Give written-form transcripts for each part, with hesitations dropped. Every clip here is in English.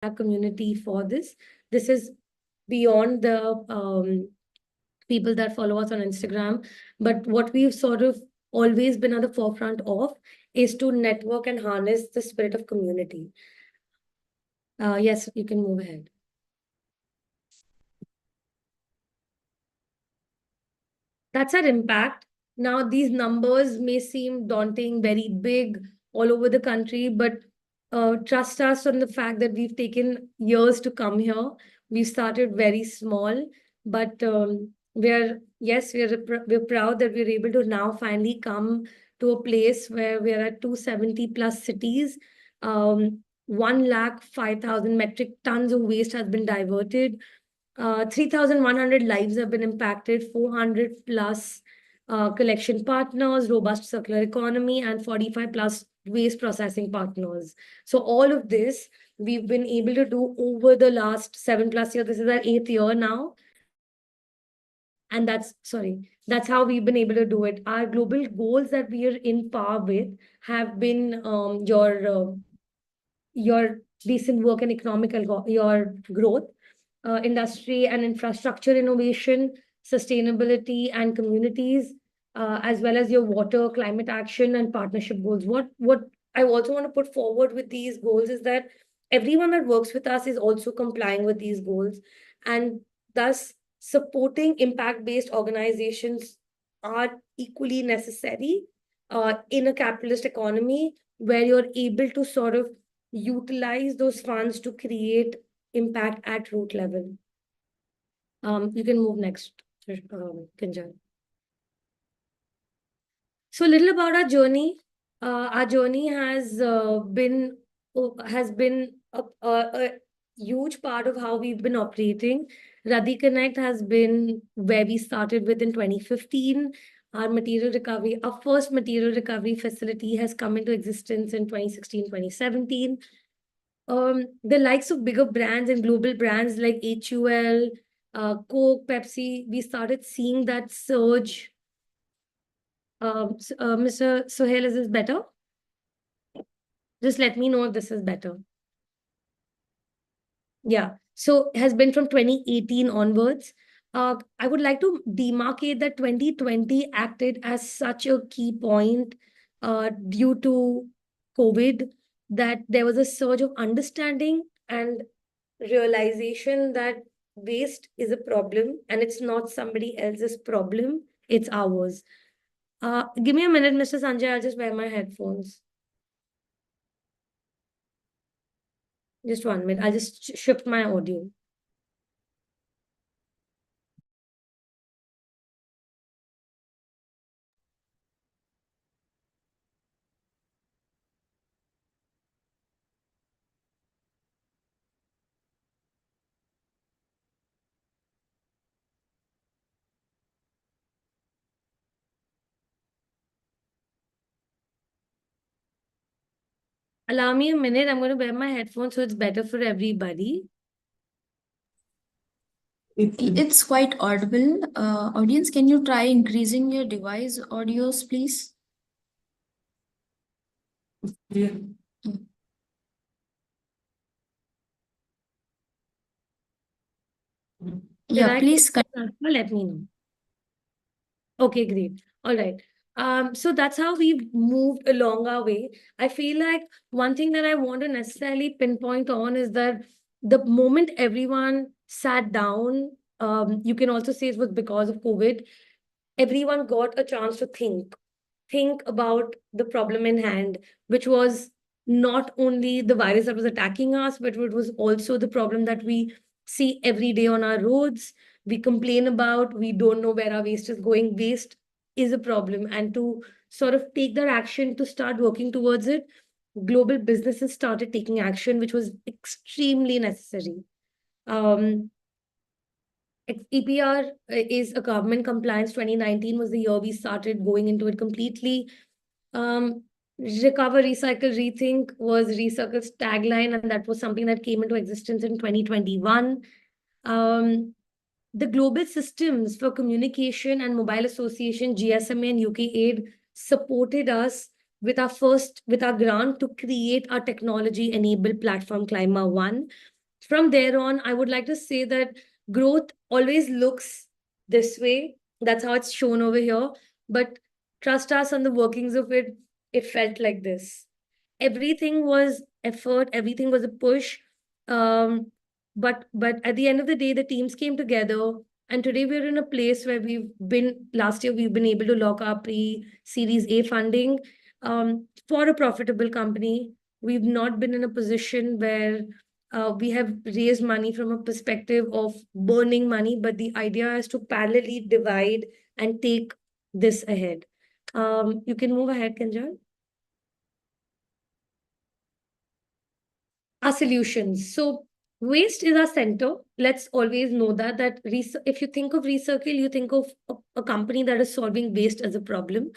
our community for this. This is beyond the people that follow us on Instagram. But what we've sort of always been at the forefront of is to network and harness the spirit of community. Yes, you can move ahead. That's our impact. Now, these numbers may seem daunting, very big all over the country, but trust us on the fact that we've taken years to come here. We started very small, but we're proud that we're able to now finally come to a place where we're at 270 plus cities. 105,000 metric tons of waste has been diverted. 3,100 lives have been impacted, 400 plus collection partners, robust circular economy, and 45 plus waste processing partners. So all of this we've been able to do over the last 7+ years. This is our 8th year now. And that's how we've been able to do it. Our global goals that we are in par with have been your decent work and your growth, industry and infrastructure innovation, sustainability and communities, as well as your water, climate action and partnership goals. What I also want to put forward with these goals is that everyone that works with us is also complying with these goals, and thus supporting impact-based organizations are equally necessary in a capitalist economy where you're able to sort of utilize those funds to create impact at root level. You can move next, Kinjal. So a little about our journey. Our journey has been a huge part of how we've been operating. Radhi Connect has been where we started with in 2015. Our first material recovery facility has come into existence in 2016, 2017. The likes of bigger brands and global brands like HUL, Coke, Pepsi, we started seeing that surge. Mr. Sohail, is this better? Just let me know if this is better. Yeah. So it has been from 2018 onwards. I would like to demarcate that 2020 acted as such a key point due to COVID, that there was a surge of understanding and realization that waste is a problem and it's not somebody else's problem, it's ours. Give me a minute, Mr. Sanjay, I'll just wear my headphones. Just 1 minute, I'll just shift my audio. Allow me a minute. I'm going to wear my headphones so it's better for everybody. It's quite audible. Audience, can you try increasing your device audios, please? Yeah. Yeah, please. Let me know. Okay, great. All right. So that's how we've moved along our way. I feel like one thing that I want to necessarily pinpoint on is that the moment everyone sat down, you can also say it was because of COVID, everyone got a chance to think about the problem in hand, which was not only the virus that was attacking us, but it was also the problem that we see every day on our roads. We complain about, we don't know where our waste is going. Waste is a problem. And to sort of take that action to start working towards it, global businesses started taking action, which was extremely necessary. EPR is a government compliance. 2019 was the year we started going into it completely. Recover, recycle, rethink was Recircle's tagline, and that was something that came into existence in 2021. The Global Systems for Communication and Mobile Association, GSMA and UK Aid, supported us with our grant to create our technology-enabled platform, Climber One. From there on, I would like to say that growth always looks this way. That's how it's shown over here. But trust us on the workings of it, it felt like this. Everything was effort, everything was a push. But at the end of the day, the teams came together. And today we're in a place where last year, we've been able to lock our pre-Series A funding for a profitable company. We've not been in a position where we have raised money from a perspective of burning money, but the idea is to parallelly divide and take this ahead. You can move ahead, Kanjal. Our solutions. So waste is our center. Let's always know that if you think of Recircle, you think of a company that is solving waste as a problem,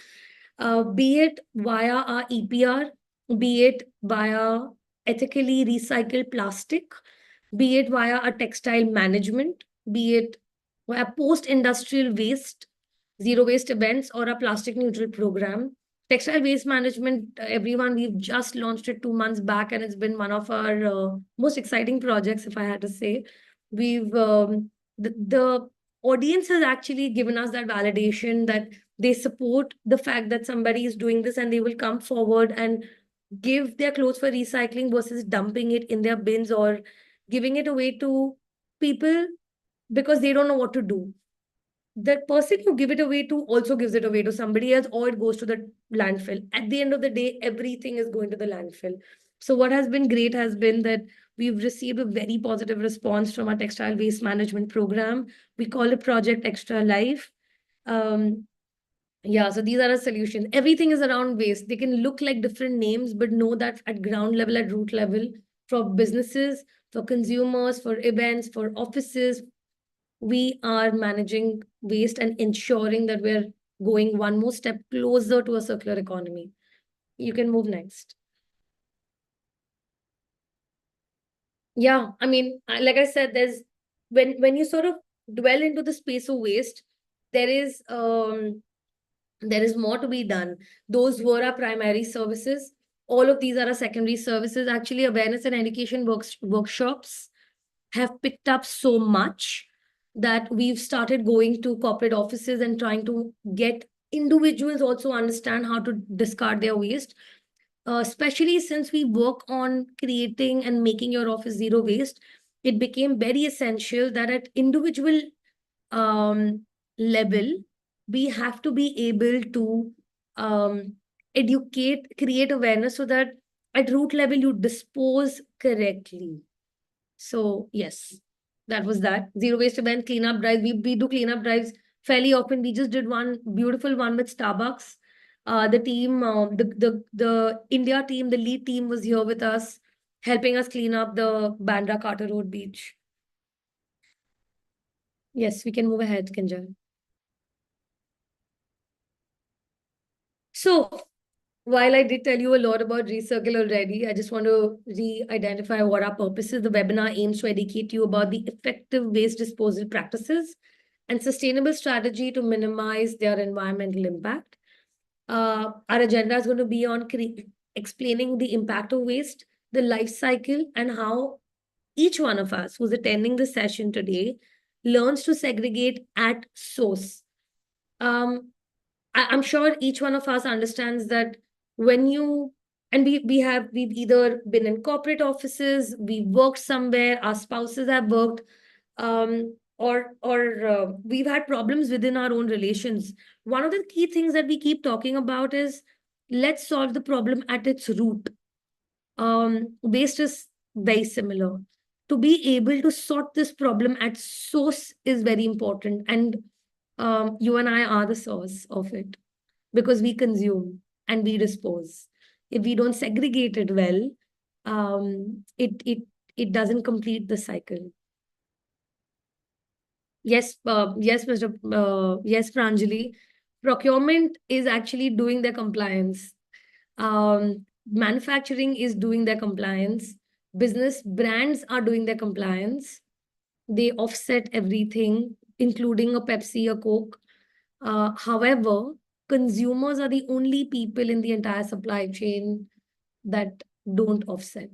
be it via our EPR, be it via ethically recycled plastic, be it via a textile management, be it via post-industrial waste, zero waste events, or a plastic neutral program. Textile waste management, everyone, we've just launched it 2 months back, and it's been one of our most exciting projects, if I had to say. The audience has actually given us that validation that they support the fact that somebody is doing this, and they will come forward and give their clothes for recycling versus dumping it in their bins or giving it away to people because they don't know what to do. The person you give it away to also gives it away to somebody else, or it goes to the landfill. At the end of the day, everything is going to the landfill. So what has been great has been that we've received a very positive response from our textile waste management program. We call it Project Extra Life. Yeah, so these are our solutions. Everything is around waste. They can look like different names, but know that at ground level, at root level, for businesses, for consumers, for events, for offices, we are managing waste and ensuring that we're going one more step closer to a circular economy. You can move next. Yeah, I mean, like I said, when you sort of dwell into the space of waste, there is more to be done. Those were our primary services. All of these are our secondary services. Actually, awareness and education workshops have picked up so much that we've started going to corporate offices and trying to get individuals also understand how to discard their waste. Especially since we work on creating and making your office zero waste, it became very essential that at individual level, we have to be able to educate, create awareness so that at root level you dispose correctly. So yes, that was that. Zero waste event, cleanup drive. We do cleanup drives fairly often. We just did one beautiful one with Starbucks. The team, the India team, the lead team was here with us, helping us clean up the Bandra Carter Road beach. Yes, we can move ahead, Kinjal. So while I did tell you a lot about Recircle already, I just want to re-identify what our purpose is. The webinar aims to educate you about the effective waste disposal practices and sustainable strategy to minimize their environmental impact. Our agenda is going to be on explaining the impact of waste, the life cycle, and how each one of us who's attending the session today learns to segregate at source. I'm sure each one of us understands that when you and we've either been in corporate offices, we've worked somewhere, our spouses have worked, or we've had problems within our own relations. One of the key things that we keep talking about is let's solve the problem at its root. Waste is very similar. To be able to sort this problem at source is very important, and you and I are the source of it because we consume and we dispose. If we don't segregate it well, it doesn't complete the cycle. Yes, yes, Pranjali. Procurement is actually doing their compliance. Manufacturing is doing their compliance. Business brands are doing their compliance. They offset everything, including a Pepsi, a Coke. However, consumers are the only people in the entire supply chain that don't offset.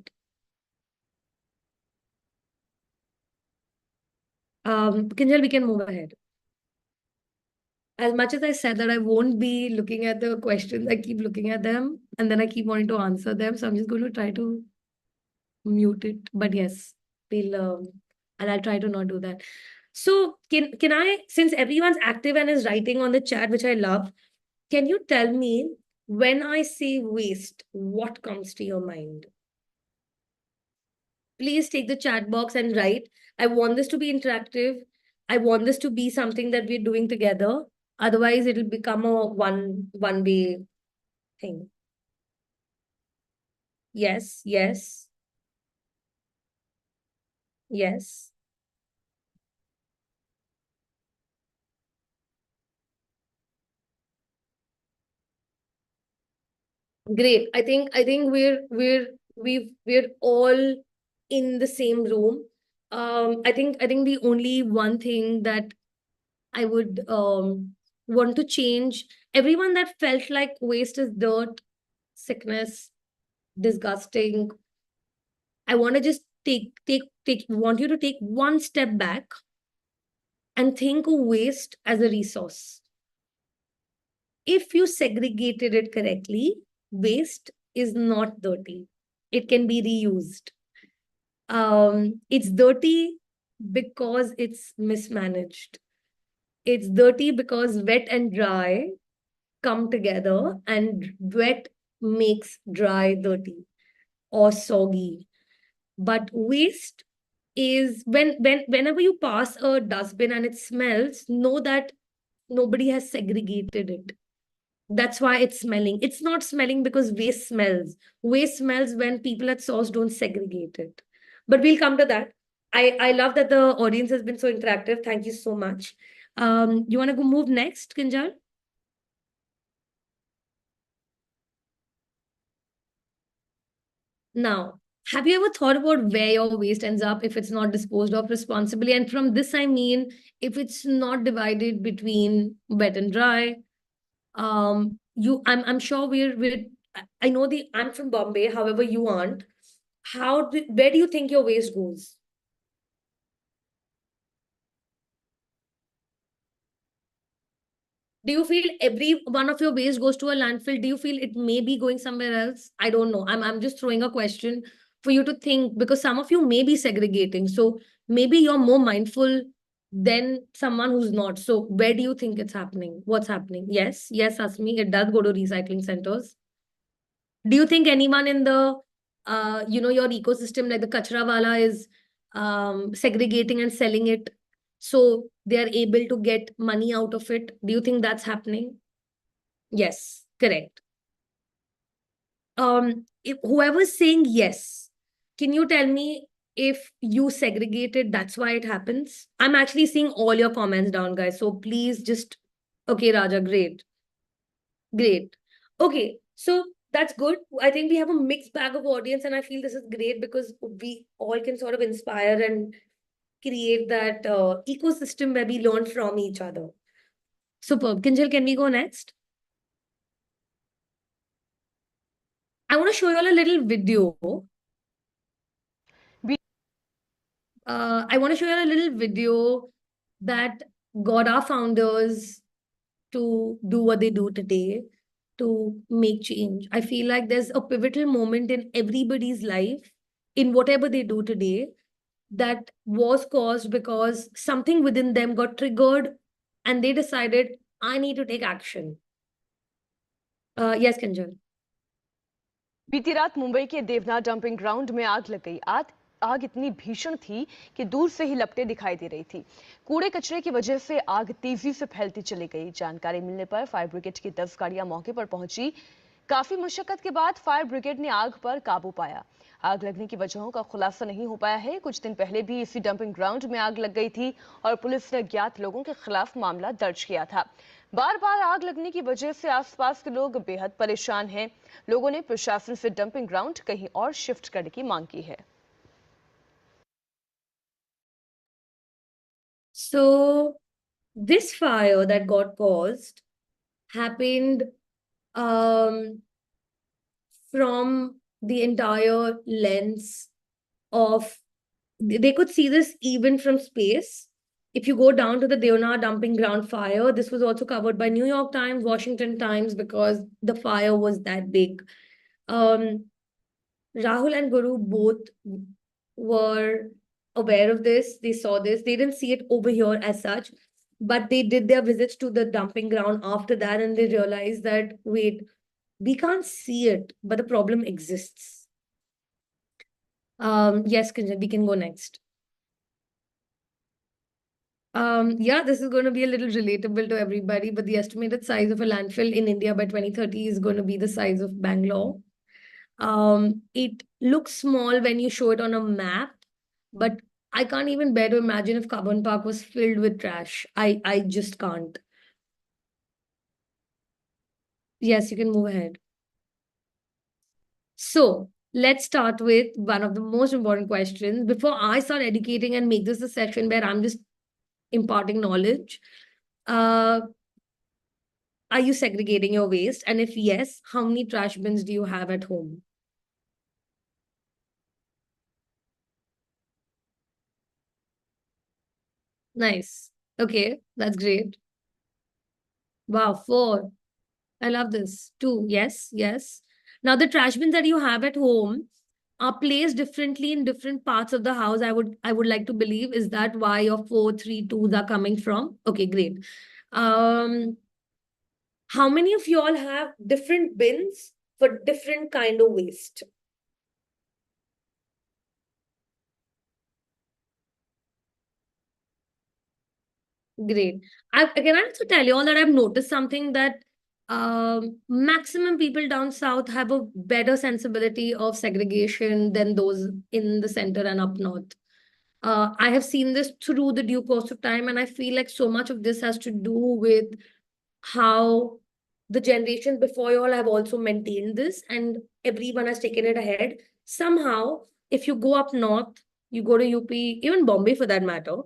Kinjal, we can move ahead. As much as I said that I won't be looking at the questions, I keep looking at them and then I keep wanting to answer them. So I'm just going to try to mute it. But yes, and I'll try to not do that. So can I, since everyone's active and is writing on the chat, which I love, can you tell me when I say waste, what comes to your mind? Please take the chat box and write. I want this to be interactive. I want this to be something that we're doing together. Otherwise, it'll become a one way thing. Yes, yes, yes. Great. I think we're all in the same room. I think the only one thing that I would want to change, everyone that felt like waste is dirt, sickness, disgusting. I want to just want you to take one step back and think of waste as a resource. If you segregated it correctly, waste is not dirty. It can be reused. It's dirty because it's mismanaged. It's dirty because wet and dry come together, and wet makes dry dirty or soggy. But waste is whenever you pass a dustbin and it smells, know that nobody has segregated it. That's why it's smelling. It's not smelling because waste smells. Waste smells when people at source don't segregate it. But we'll come to that. I love that the audience has been so interactive. Thank you so much. You want to go move next, Kinjal? Now, have you ever thought about where your waste ends up if it's not disposed of responsibly? And from this, I mean, if it's not divided between wet and dry. I'm sure I know I'm from Bombay, however you aren't. Where do you think your waste goes? Do you feel every one of your waste goes to a landfill? Do you feel it may be going somewhere else? I don't know. I'm just throwing a question for you to think, because some of you may be segregating. So maybe you're more mindful than someone who's not. So where do you think it's happening? What's happening? Yes, Asmi, it does go to recycling centers. Do you think anyone in the your ecosystem, like the kachra wala, is segregating and selling it so they are able to get money out of it? Do you think that's happening? Yes, correct. If whoever's saying yes, can you tell me if you segregated, that's why it happens? I'm actually seeing all your comments down, guys, so please just... Okay, Raja, great. Great. Okay, so that's good. I think we have a mixed bag of audience, and I feel this is great because we all can sort of inspire and create that ecosystem where we learn from each other. Superb. Kinjal, can we go next? I want to show you all a little video. I want to show you all a little video that got our founders to do what they do today, to make change. I feel like there's a pivotal moment in everybody's life, in whatever they do today, that was caused because something within them got triggered and they decided, I need to take action. Yes, Kanjal. बीती रात मुंबई के देवना dumping ground में आग लग गई। आग इतनी भीषण थी कि दूर से ही लपटें दिखाई दे रही थी। कूड़े कचरे की वजह से आग तेजी से फैलती चली गई। जानकारी मिलने पर फायर ब्रिगेड की 10 गाड़ियां मौके पर पहुंची। काफी मशक्कत के बाद फायर ब्रिगेड ने आग पर काबू पाया। आग लगने की वजहों का खुलासा नहीं हो पाया है। कुछ दिन पहले भी इसी डंपिंग ग्राउंड में आग लग गई थी और पुलिस ने अज्ञात लोगों के खिलाफ मामला दर्ज किया था। बार बार आग लगने की वजह से आसपास के लोग बेहद परेशान हैं। लोगों ने प्रशासन से डंपिंग ग्राउंड कहीं और शिफ्ट करने की मांग की है। So this fire that got caused happened um, from the entire lens of, they could see this even from space. If you go down to the Deona dumping ground fire, this was also covered by New York Times, Washington Times, because the fire was that big. Um, Rahul and Guru both were aware of this. They saw this. They didn't see it over here as such, but they did their visits to the dumping ground after that, and they realized that, wait, we can't see it, but the problem exists. Yes, Kunjan, we can go next. Yeah, this is going to be a little relatable to everybody, but the estimated size of a landfill in India by 2030 is going to be the size of Bangalore. It looks small when you show it on a map, but I can't even bear to imagine if Carbon Park was filled with trash. I just can't. Yes, you can move ahead. So let's start with one of the most important questions. Before I start educating and make this a session where I'm just imparting knowledge, are you segregating your waste? And if yes, how many trash bins do you have at home? Nice. Okay, that's great. Wow, 4. I love this. 2. Yes, yes. Now the trash bins that you have at home are placed differently in different parts of the house. I would like to believe. Is that why your 4, 3, 2s are coming from? Okay, great. How many of you all have different bins for different kind of waste? Great. Can I also tell you all that I've noticed something that maximum people down south have a better sensibility of segregation than those in the center and up north. I have seen this through the due course of time, and I feel like so much of this has to do with how the generations before you all have also maintained this, and everyone has taken it ahead. Somehow, if you go up north, you go to UP, even Bombay for that matter,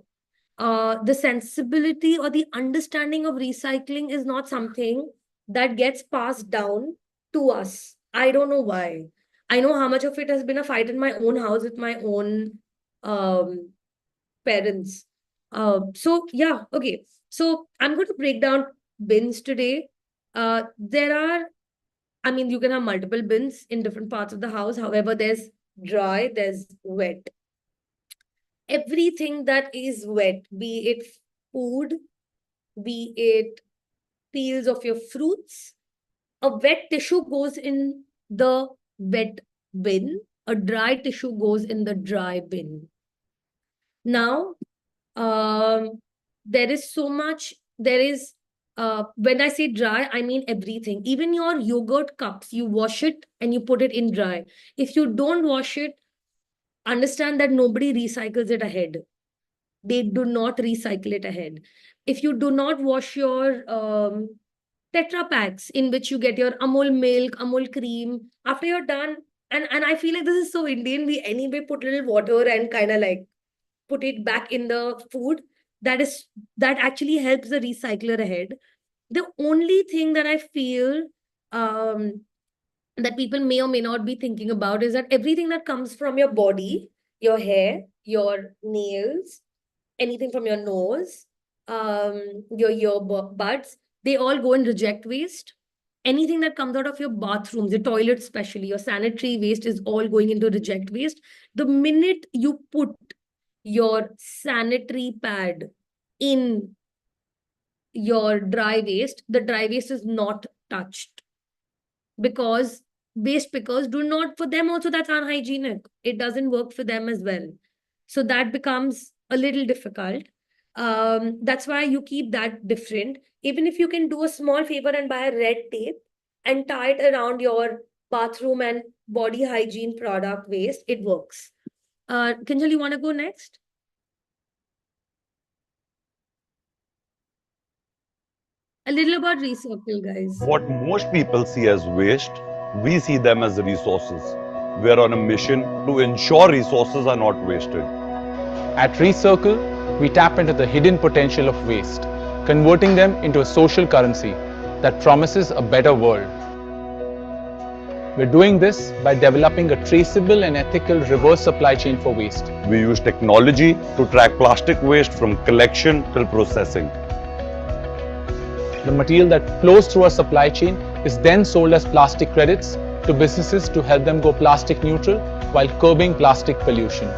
the sensibility or the understanding of recycling is not something that gets passed down to us. I don't know why. I know how much of it has been a fight in my own house with my own parents. So yeah, okay. So I'm going to break down bins today. There are, I mean, you can have multiple bins in different parts of the house. However, there's dry, there's wet. Everything that is wet, be it food, be it peels of your fruits, a wet tissue goes in the wet bin, a dry tissue goes in the dry bin. Now, there is so much, when I say dry, I mean everything. Even your yogurt cups, you wash it and you put it in dry. If you don't wash it, understand that nobody recycles it ahead. They do not recycle it ahead. If you do not wash your Tetra packs in which you get your Amul milk, Amul cream, after you're done, and I feel like this is so Indian, we anyway put little water and kind of like put it back in the food. That actually helps the recycler ahead. The only thing that I feel that people may or may not be thinking about is that everything that comes from your body, your hair, your nails, anything from your nose, your earbuds, they all go in reject waste. Anything that comes out of your bathrooms, your toilet especially, your sanitary waste is all going into reject waste. The minute you put your sanitary pad in your dry waste, the dry waste is not touched, because waste pickers do not, for them also that's unhygienic. It doesn't work for them as well. So that becomes a little difficult. That's why you keep that different. Even if you can do a small favor and buy a red tape and tie it around your bathroom and body hygiene product waste, it works. Kinjal, you want to go next? A little about recycle, guys. What most people see as waste, we see them as resources. We are on a mission to ensure resources are not wasted. At Recircle, we tap into the hidden potential of waste, converting them into a social currency that promises a better world. We're doing this by developing a traceable and ethical reverse supply chain for waste. We use technology to track plastic waste from collection till processing. The material that flows through our supply chain is then sold as plastic credits to businesses to help them go plastic neutral while curbing plastic pollution.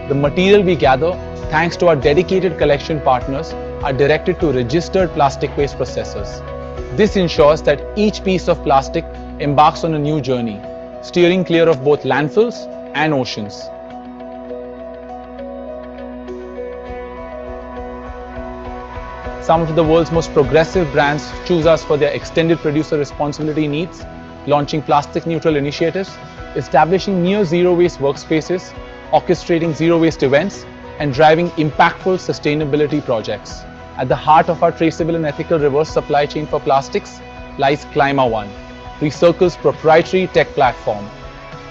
The material we gather, thanks to our dedicated collection partners, are directed to registered plastic waste processors. This ensures that each piece of plastic embarks on a new journey, steering clear of both landfills and oceans. Some of the world's most progressive brands choose us for their extended producer responsibility needs, launching plastic neutral initiatives, establishing near zero waste workspaces, orchestrating zero waste events, and driving impactful sustainability projects. At the heart of our traceable and ethical reverse supply chain for plastics lies ClimaOne, Recircle's proprietary tech platform.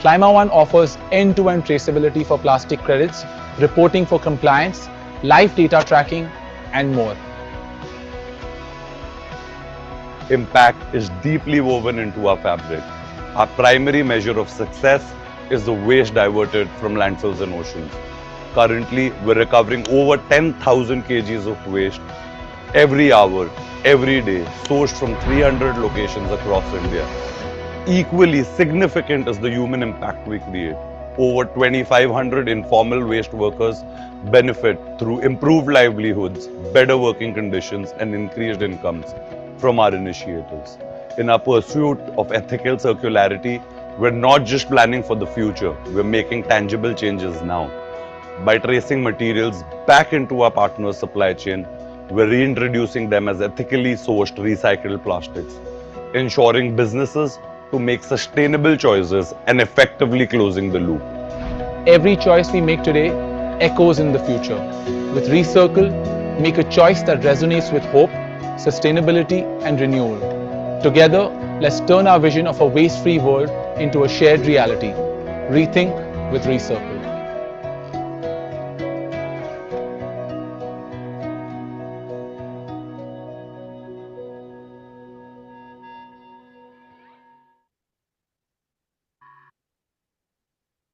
ClimaOne offers end-to-end traceability for plastic credits, reporting for compliance, live data tracking, and more. Impact is deeply woven into our fabric. Our primary measure of success is the waste diverted from landfills and oceans. Currently, we're recovering over 10,000 kgs of waste every hour, every day, sourced from 300 locations across India. Equally significant is the human impact we create. Over 2,500 informal waste workers benefit through improved livelihoods, better working conditions, and increased incomes from our initiatives. In our pursuit of ethical circularity, we're not just planning for the future, we're making tangible changes now. By tracing materials back into our partners' supply chain, we're reintroducing them as ethically sourced recycled plastics, ensuring businesses to make sustainable choices and effectively closing the loop. Every choice we make today echoes in the future. With Recircle, make a choice that resonates with hope, sustainability, and renewal. Together, let's turn our vision of a waste-free world into a shared reality. Rethink with Recircle.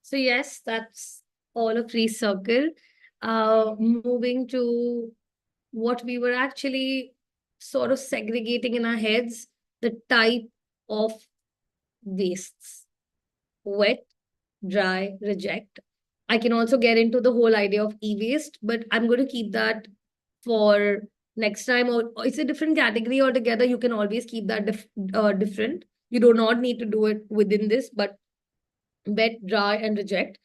So yes, that's all of Recircle. Moving to what we were actually sort of segregating in our heads, the type of wastes: wet, dry, reject. I can also get into the whole idea of e-waste, but I'm going to keep that for next time. Or it's a different category altogether. You can always keep that different. You do not need to do it within this, but wet, dry, and reject.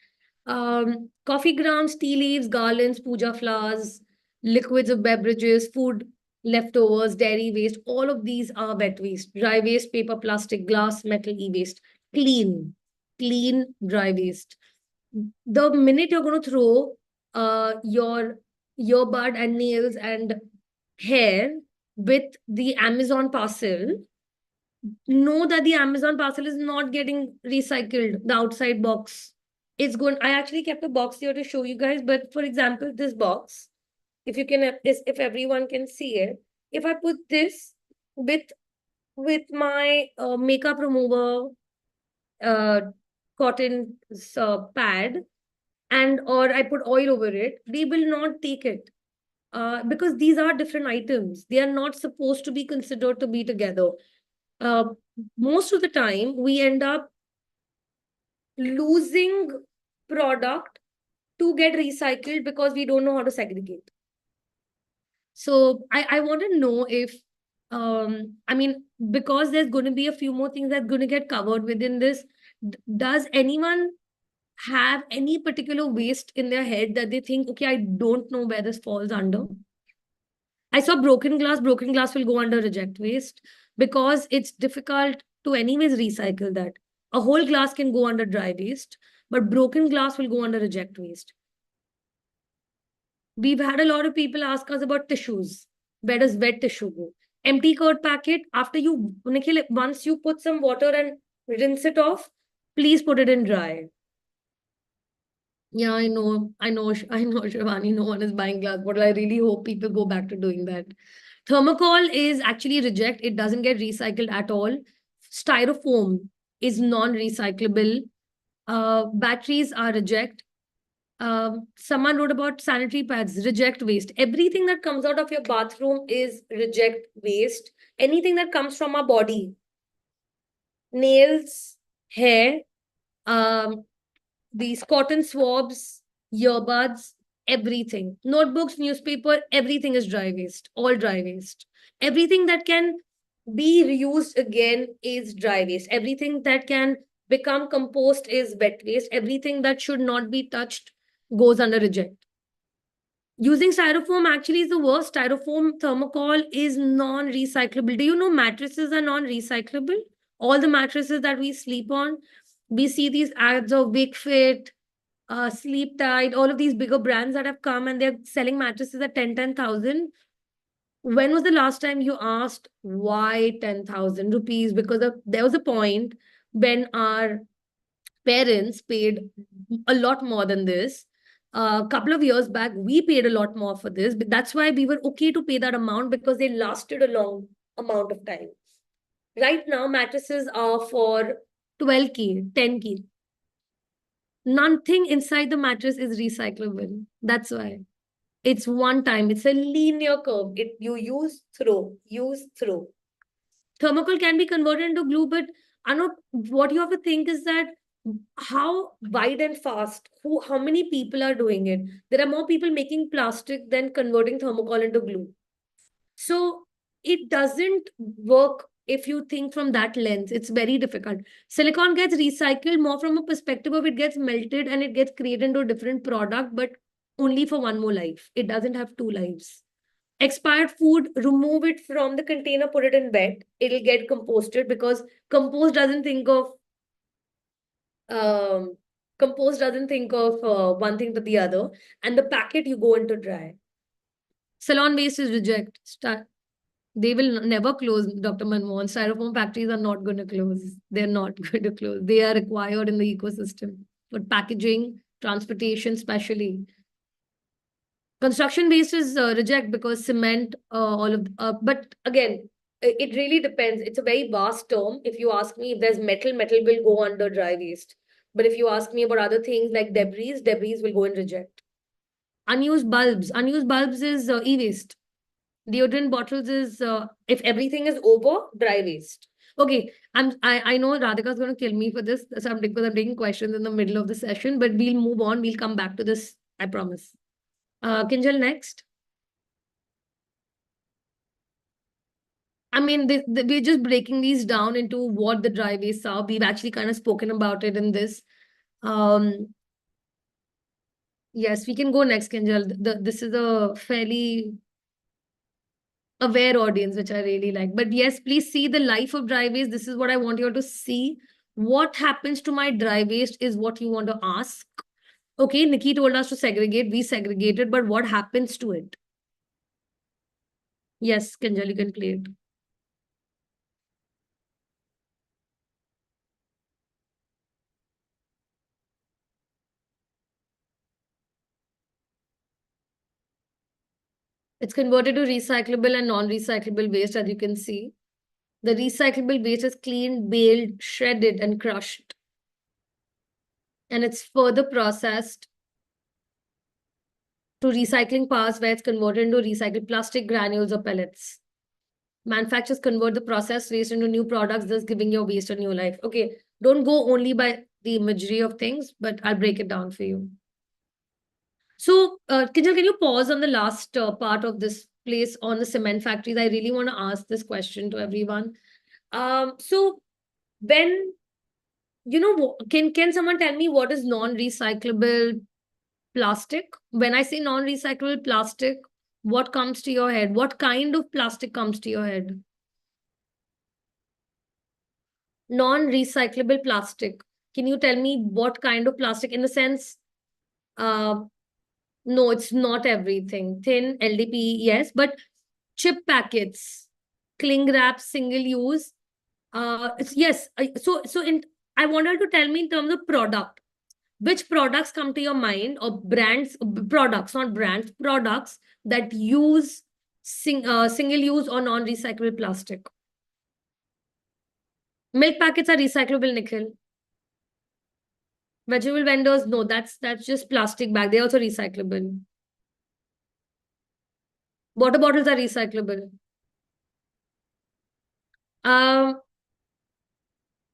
Coffee grounds, tea leaves, garlands, puja flowers, liquids of beverages, food leftovers, dairy waste, all of these are wet waste. Dry waste, paper, plastic, glass, metal, e-waste. Clean dry waste. The minute you're going to throw your earbud and nails and hair with the Amazon parcel, know that the Amazon parcel is not getting recycled, the outside box. It's going, I actually kept a box here to show you guys, but for example, this box, if you can, if everyone can see it, if I put this with my makeup remover cotton pad, and or I put oil over it, they will not take it. Because these are different items. They are not supposed to be considered to be together. Most of the time, we end up losing product to get recycled because we don't know how to segregate. So I want to know if, I mean, because there's going to be a few more things that's going to get covered within this, does anyone have any particular waste in their head that they think, okay, I don't know where this falls under? I saw broken glass. Broken glass will go under reject waste because it's difficult to anyways recycle that. A whole glass can go under dry waste, but broken glass will go under reject waste. We've had a lot of people ask us about tissues. Where does wet tissue go? Empty curd packet, after you, Nikhil, once you put some water and rinse it off, please put it in dry. Yeah, I know, I know, I know, Shivani, no one is buying glass bottle. I really hope people go back to doing that. Thermocol is actually reject. It doesn't get recycled at all. Styrofoam is non-recyclable. Batteries are reject. Someone wrote about sanitary pads, reject waste. Everything that comes out of your bathroom is reject waste. Anything that comes from our body, nails, hair, um, these cotton swabs, earbuds, everything. Notebooks, newspaper, everything is dry waste, all dry waste. Everything that can be reused again is dry waste. Everything that can become compost is wet waste. Everything that should not be touched goes under reject. Using styrofoam actually is the worst. Styrofoam thermocol is non-recyclable. Do you know mattresses are non-recyclable? All the mattresses that we sleep on, we see these ads of Wakefit, Sleep Tight, all of these bigger brands that have come and they're selling mattresses at 10,000. When was the last time you asked why 10,000 rupees? Because there was a point when our parents paid a lot more than this. A couple of years back, we paid a lot more for this. But that's why we were okay to pay that amount because they lasted a long amount of time. Right now, mattresses are for 12K, 10K. Nothing inside the mattress is recyclable. That's why. It's one time. It's a linear curve. You use, throw, use, throw. Thermocol can be converted into glue, but I know what you have to think is that how wide and fast, how many people are doing it? There are more people making plastic than converting thermocol into glue. So it doesn't work if you think from that lens. It's very difficult. Silicon gets recycled more from a perspective of it gets melted and it gets created into a different product, but only for one more life. It doesn't have two lives. Expired food, remove it from the container, put it in wet. It'll get composted because compost doesn't think of um, one thing to the other. And the packet you go into dry. Salon waste is reject. They will never close, Dr. Manmohan. Styrofoam factories are not going to close. They're not going to close. They are required in the ecosystem. But packaging, transportation, especially. Construction waste is reject because cement, but again, it really depends. It's a very vast term. If you ask me if there's metal, metal will go under dry waste. But if you ask me about other things like debris will go in reject. Unused bulbs is e-waste. Deodorant bottles is if everything is over, dry waste. Okay, I know Radhika's going to kill me for this, because I'm taking questions in the middle of the session, but we'll move on. We'll come back to this, I promise. Kinjal, next. I mean, we're just breaking these down into what the dry wastes are. We've actually kind of spoken about it in this. Yes, we can go next, Kinjal. This is a fairly aware audience, which I really like. But yes, please see the life of dry waste. This is what I want you all to see. What happens to my dry waste is what you want to ask. Okay, Nikki told us to segregate. We segregated, but what happens to it? Yes, Kinjal, you can play it. It's converted to recyclable and non-recyclable waste, as you can see. The recyclable waste is cleaned, baled, shredded, and crushed. And it's further processed to recycling paths where it's converted into recycled plastic granules or pellets. Manufacturers convert the processed waste into new products, thus giving your waste a new life. Okay, don't go only by the imagery of things, but I'll break it down for you. So, Kinjal, can you pause on the last part of this place on the cement factories? I really want to ask this question to everyone. So when, can someone tell me what is non-recyclable plastic? When I say non-recyclable plastic, what comes to your head? What kind of plastic comes to your head? Non-recyclable plastic. Can you tell me what kind of plastic? In the sense, no, it's not everything. Thin, LDPE, yes, but chip packets, cling wrap, single use. Yes. I wanted to tell me in terms of product. which products come to your mind, or brands, products, not brands, products that use single use or non-recyclable plastic? Milk packets are recyclable, Nikhil. Vegetable vendors, no, that's just plastic bag. They're also recyclable. Water bottles are recyclable.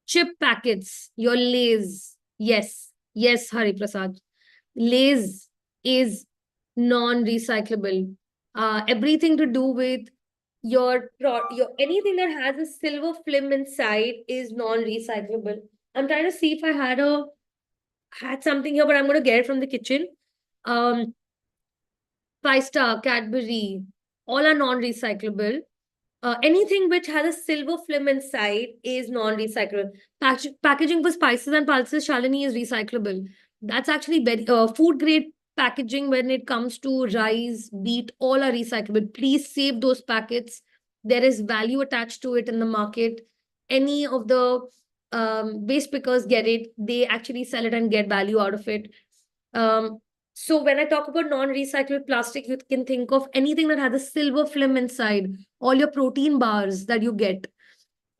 Chip packets, your Lay's. Yes, yes, Hari Prasad. Lay's is non-recyclable. Everything to do with your anything that has a silver film inside is non-recyclable. I'm trying to see if I had something here, but I'm going to get it from the kitchen. 5-star, Cadbury, all are non-recyclable. Anything which has a silver film inside is non-recyclable. Packaging for spices and pulses, Shalini, is recyclable. That's actually very food grade packaging when it comes to rice, wheat, all are recyclable. Please save those packets. There is value attached to it in the market. Any of the waste pickers get it. They actually sell it and get value out of it. So when I talk about non-recyclable plastic, you can think of anything that has a silver film inside. All your protein bars that you get.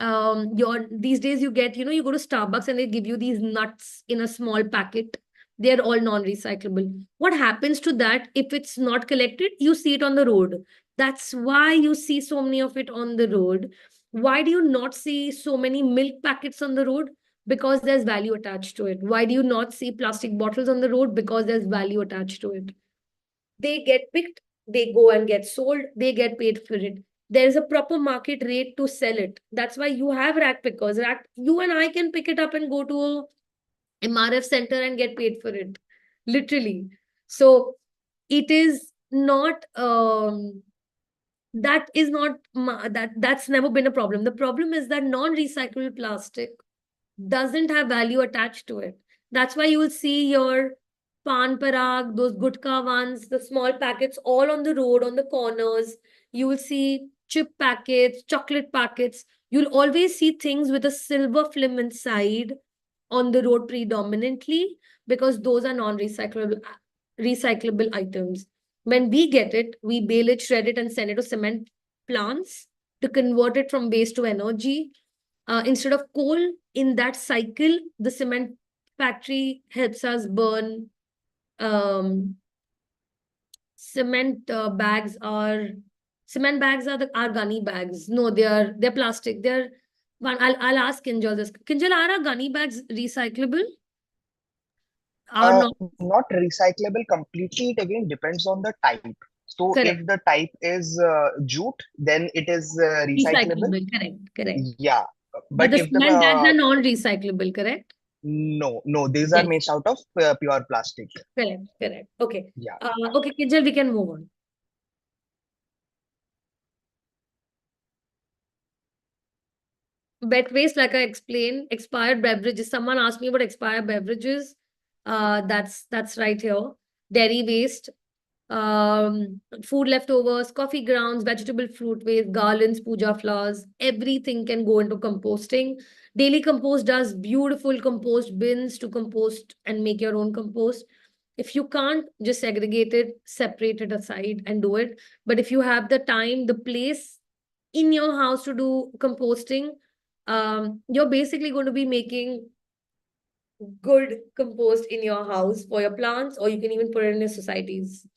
These days you get, you go to Starbucks and they give you these nuts in a small packet. They're all non-recyclable. What happens to that if it's not collected? You see it on the road. That's why you see so many of it on the road. Why do you not see so many milk packets on the road? Because there's value attached to it. Why do you not see plastic bottles on the road? Because there's value attached to it. They get picked, they go and get sold, they get paid for it. There's a proper market rate to sell it. That's why you have rack pickers. You and I can pick it up and go to a MRF center and get paid for it. Literally. So it is not that's never been a problem. The problem is that non-recyclable plastic doesn't have value attached to it. That's why you will see your pan parag, those gutka ones, the small packets all on the road, on the corners. You will see chip packets, chocolate packets. You'll always see things with a silver film inside on the road predominantly, because those are recyclable items. When we get it, we bale it, shred it, and send it to cement plants to convert it from waste to energy. Instead of coal, in that cycle, the cement factory helps us burn cement bags are gunny bags. No, they're plastic. I'll ask Kinjal this. Kinjal, are our gunny bags recyclable? Or not recyclable completely. It again depends on the type. So Correct. if the type is jute, then it is recyclable. Correct. Yeah, But but the if cement bags are the non-recyclable, correct? no, these are Yes. made out of pure plastic. Correct. Okay. Yeah. Okay, Kinjal, we can move on. Wet waste, like I explained, expired beverages. Someone asked me about expired beverages. That's right here. Dairy waste, food leftovers, coffee grounds, vegetable fruit waste, garlands, puja flowers, everything can go into composting. Daily Compost does beautiful compost bins to compost and make your own compost. If you can't, just segregate it, separate it aside and do it. But if you have the time, the place in your house to do composting, you're basically going to be making good compost in your house for your plants, or you can even put it in your societies.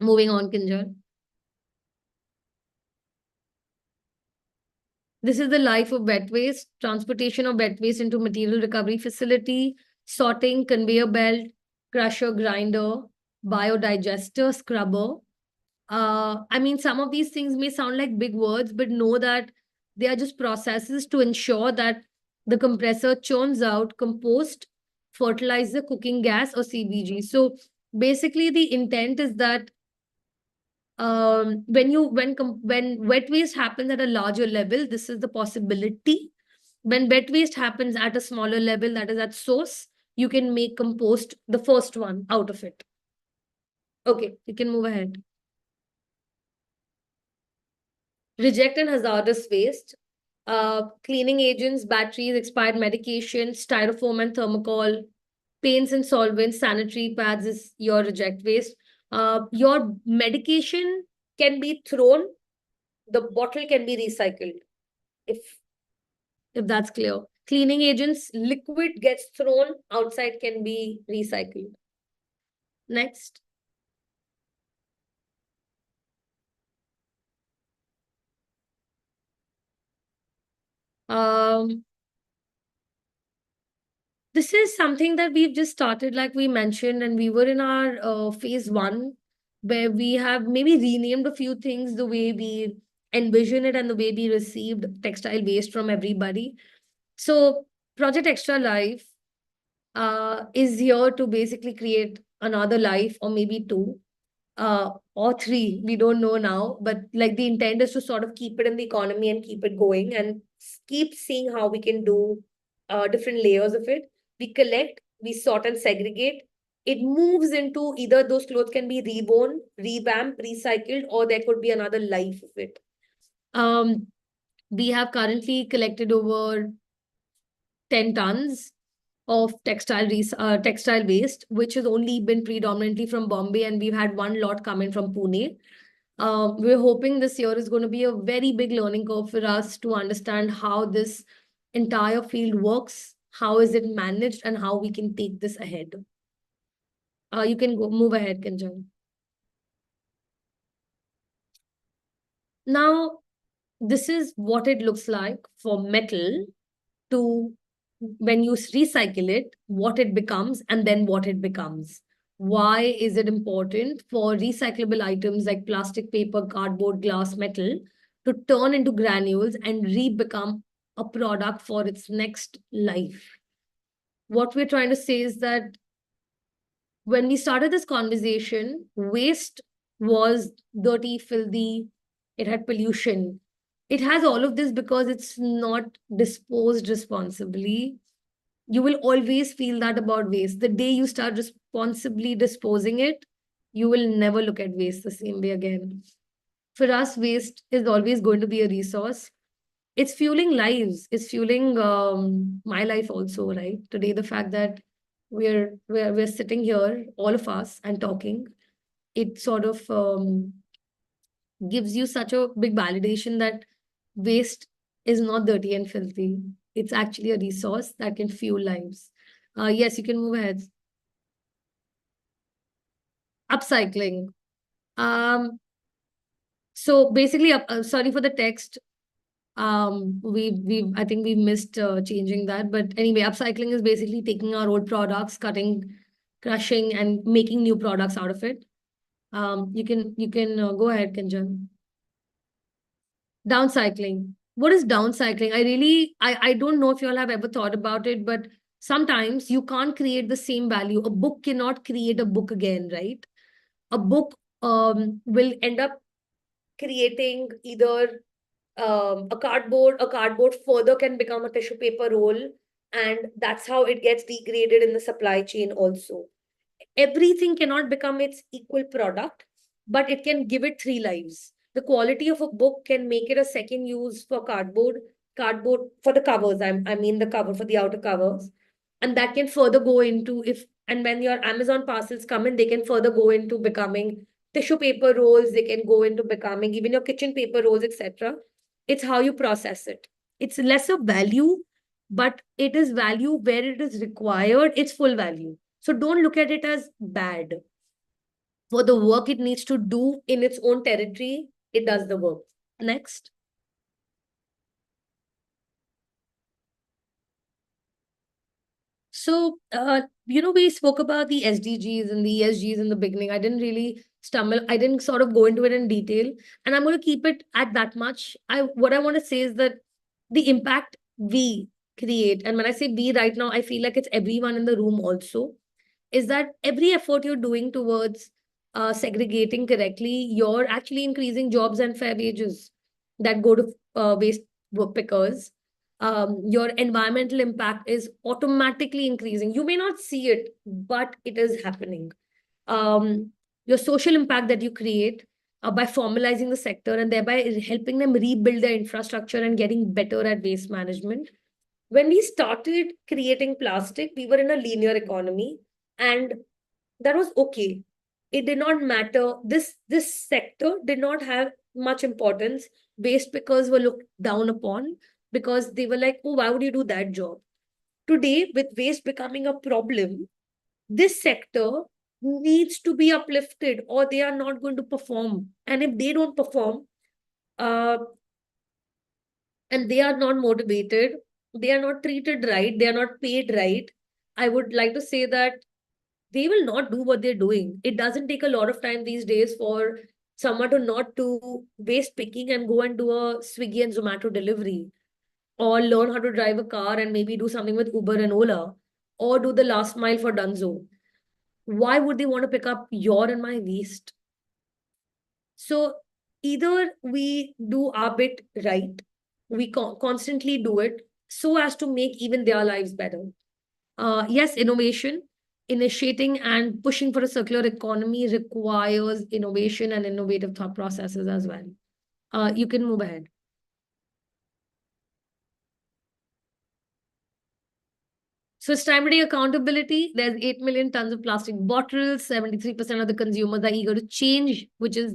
Moving on, Kinjal. This is the life of wet waste, transportation of wet waste into material recovery facility, sorting, conveyor belt, crusher, grinder, biodigester, scrubber. I mean, some of these things may sound like big words, but know that they are just processes to ensure that the compressor churns out compost, fertilizer, cooking gas, or CBG. So basically, the intent is that when wet waste happens at a larger level, this is the possibility. When wet waste happens at a smaller level, that is at source, you can make compost, the first one, out of it. Okay, you can move ahead. Reject and hazardous waste, cleaning agents, batteries, expired medication, styrofoam and thermocol, paints and solvents, sanitary pads is your reject waste. Your medication can be thrown, the bottle can be recycled. If that's clear. Cleaning agents, liquid gets thrown, outside can be recycled. Next. This is something that we've just started, like we mentioned, and we were in our phase 1, where we have maybe renamed a few things the way we envision it and the way we received textile waste from everybody. So Project Extra Life is here to basically create another life, or maybe 2 or 3, we don't know now, but like the intent is to sort of keep it in the economy and keep it going and keep seeing how we can do different layers of it. We collect, we sort and segregate. It moves into either those clothes can be reborn, revamped, recycled, or there could be another life of it. We have currently collected over 10 tons of textile waste, which has only been predominantly from Bombay, and we've had 1 lot come in from Pune. We're hoping this year is going to be a very big learning curve for us to understand how this entire field works, how is it managed, and how we can take this ahead. You can move ahead, Kanchan. Now, this is what it looks like for metal to, when you recycle it, what it becomes, and then what it becomes. Why is it important for recyclable items like plastic, paper, cardboard, glass, metal to turn into granules and re-become a product for its next life? What we're trying to say is that when we started this conversation, waste was dirty, filthy, it had pollution. It has all of this because it's not disposed responsibly. You will always feel that about waste. The day you start responsibly disposing it, you will never look at waste the same way again. For us, waste is always going to be a resource. It's fueling lives. It's fueling my life also, right? Today, the fact that we're sitting here, all of us, and talking, it sort of gives you such a big validation that waste is not dirty and filthy. It's actually a resource that can fuel lives. Yes, you can move ahead. Upcycling. So basically, sorry for the text. I think we missed changing that. But anyway, upcycling is basically taking our old products, cutting, crushing, and making new products out of it. You can go ahead, Kanchan. Downcycling. What is downcycling? I don't know if you all have ever thought about it, but sometimes you can't create the same value. A book cannot create a book again, right? A book will end up creating either a cardboard further can become a tissue paper roll, and that's how it gets degraded in the supply chain also. Everything cannot become its equal product, but it can give it 3 lives. The quality of a book can make it a second use for cardboard for the covers. I mean the cover for the outer covers. And that can further go into when your Amazon parcels come in, they can further go into becoming tissue paper rolls, they can go into becoming even your kitchen paper rolls, etc. It's how you process it. It's lesser value, but it is value where it is required. It's full value. So don't look at it as bad. For the work it needs to do in its own territory, it does the work. Next. So, we spoke about the SDGs and the ESGs in the beginning. I didn't really I didn't sort of go into it in detail. And I'm going to keep it at that much. What I want to say is that the impact we create, and when I say we right now, I feel like it's everyone in the room also, is that every effort you're doing towards segregating correctly, you're actually increasing jobs and fair wages that go to waste pickers. Your environmental impact is automatically increasing. You may not see it, but it is happening. Your social impact that you create by formalizing the sector and thereby helping them rebuild their infrastructure and getting better at waste management. when we started creating plastic, we were in a linear economy, and that was okay. It did not matter. This sector did not have much importance. Waste pickers were looked down upon because they were like, oh, why would you do that job? Today, with waste becoming a problem, this sector needs to be uplifted or they are not going to perform. And if they don't perform, uh, and they are not motivated, they are not treated right, they are not paid right, I would like to say that they will not do what they're doing. It doesn't take a lot of time these days for someone to not do waste picking and go and do a Swiggy and Zomato delivery, or learn how to drive a car and maybe do something with Uber and Ola, or do the last mile for Dunzo. Why would they want to pick up your and my waste? So either we do our bit right, we constantly do it so as to make even their lives better. Yes, innovation, initiating and pushing for a circular economy requires innovation and innovative thought processes as well. You can move ahead. Sustainability accountability, there's 8 million tons of plastic bottles, 73% of the consumers are eager to change, which is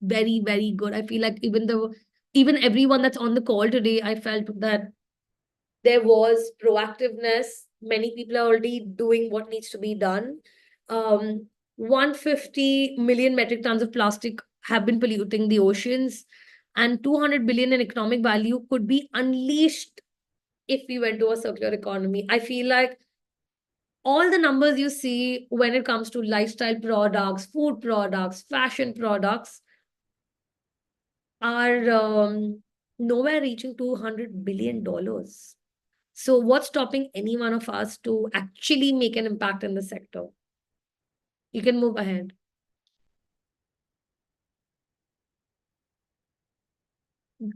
very, very good. I feel like even everyone that's on the call today, I felt that there was proactiveness. Many people are already doing what needs to be done. 150 million metric tons of plastic have been polluting the oceans, and 200 billion in economic value could be unleashed if we went to a circular economy. I feel like all the numbers you see when it comes to lifestyle products, food products, fashion products are nowhere reaching $200 billion. So what's stopping any one of us to actually make an impact in the sector? You can move ahead.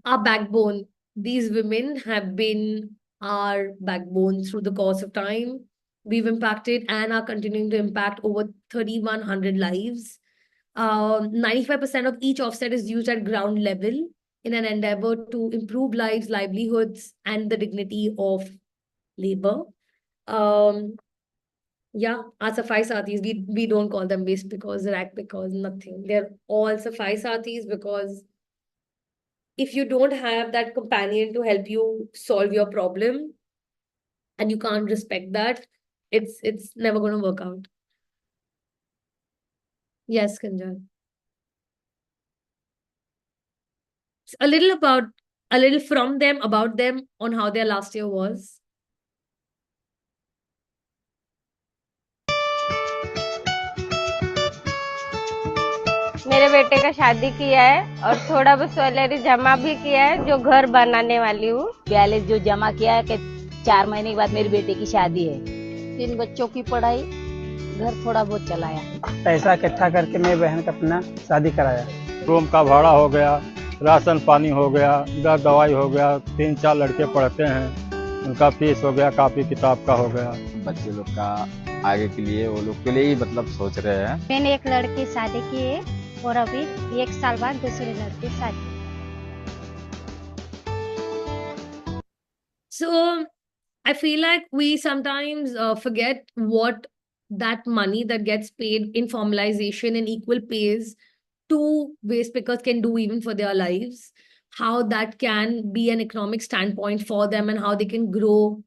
Our backbone. These women have been our backbone through the course of time. We've impacted and are continuing to impact over 3,100 lives. 95% of each offset is used at ground level in an endeavor to improve lives, livelihoods, and the dignity of labor. Yeah, our Safai Sathis, we don't call them waste because, rack because, nothing. They're all Safai Sathis because if you don't have that companion to help you solve your problem and you can't respect that, it's never going to work out. Yes, Kanjan. A little from them, about them, on how their last year was. मेरे बेटे का शादी किया है और थोड़ा बहुत salary जमा भी किया है जो घर बनाने वाली हूँ। 42 जो जमा किया है कि 4 महीने के बाद मेरी बेटे की शादी है। 3 बच्चों की पढ़ाई, घर थोड़ा बहुत चलाया। पैसा इकट्ठा करके मेरी बहन का अपना शादी कराया। रूम का भाड़ा हो गया, राशन पानी हो गया, दवाई हो गया, 3-4 लड़के पढ़ते हैं, उनका फीस हो गया, कापी किताब का हो गया। बच्चे लोग का आगे के लिए वो लोग के लिए ही मतलब सोच रहे हैं। मैंने एक लड़की शादी की है और अभी 1 साल बाद दूसरी लड़की शादी। So I feel like we sometimes forget what that money that gets paid in formalization and equal pays to waste pickers can do even for their lives, how that can be an economic standpoint for them and how they can grow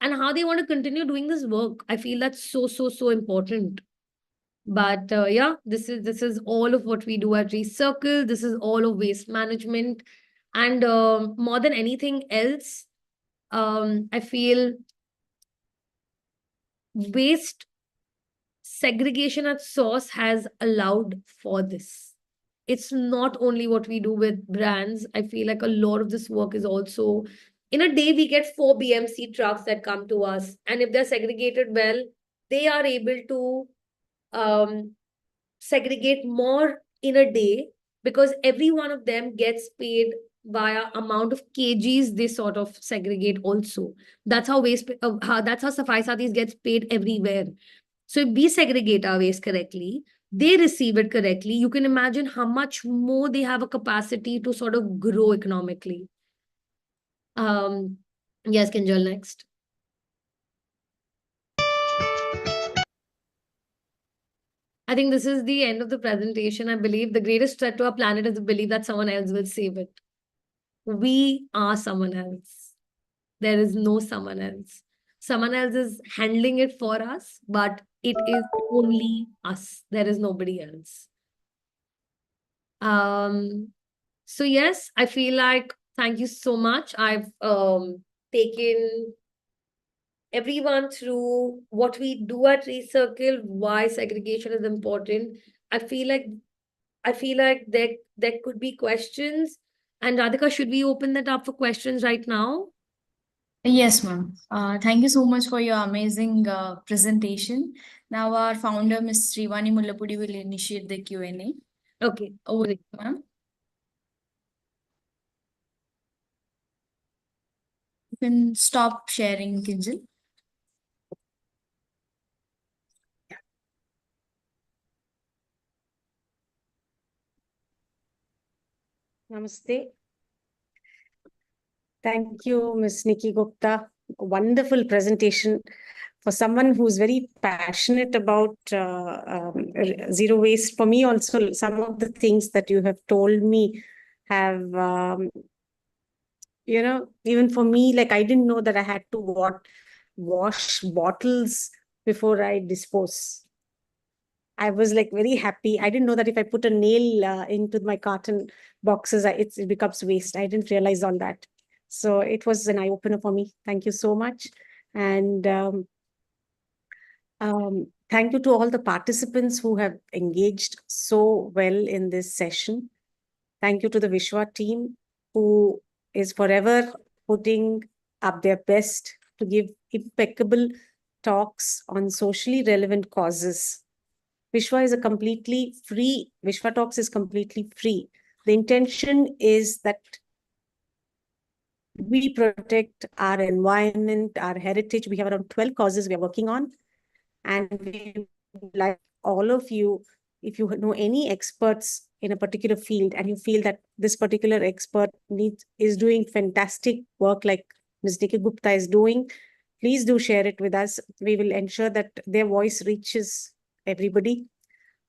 and how they want to continue doing this work. I feel that's so important. But yeah, this is all of what we do at Recircle. This is all of waste management. And more than anything else, I feel waste segregation at source has allowed for this. It's not only what we do with brands. I feel like a lot of this work is also, in a day, we get 4 BMC trucks that come to us. And if they're segregated well, they are able to segregate more in a day because every one of them gets paid via amount of kgs they sort of segregate also. That's how that's how Safai Sathis gets paid everywhere. So if we segregate our waste correctly, they receive it correctly, you can imagine how much more they have a capacity to sort of grow economically. Yes, Kinjal, next. I think this is the end of the presentation. I believe the greatest threat to our planet is the belief that someone else will save it. We are someone else. There is no someone else. Someone else is handling it for us, but it is only us. There is nobody else. So yes, I feel like thank you so much. I've taken everyone through what we do at Recircle, why segregation is important. I feel like there could be questions. And Radhika, should we open that up for questions right now? Yes, ma'am. Thank you so much for your amazing presentation. Now our founder, Ms. Srivani Mullapudi, will initiate the Q&A. Okay. Over to you, ma'am. You can stop sharing, Kinjal. Namaste. Thank you, Ms. Nikki Gupta. Wonderful presentation for someone who's very passionate about zero waste. For me also, some of the things that you have told me have, even for me, like I didn't know that I had to wash bottles before I dispose. I was like very happy. I didn't know that if I put a nail into my carton boxes, it becomes waste. I didn't realize all that. So it was an eye-opener for me. Thank you so much. And thank you to all the participants who have engaged so well in this session. Thank you to the Vishwa team who is forever putting up their best to give impeccable talks on socially relevant causes. Vishwa is a completely free, Vishwa Talks is completely free. The intention is that we protect our environment, our heritage. We have around 12 causes we are working on. And we would like all of you, if you know any experts in a particular field and you feel that this particular expert is doing fantastic work like Ms. Nikki Gupta is doing, please do share it with us. We will ensure that their voice reaches everybody.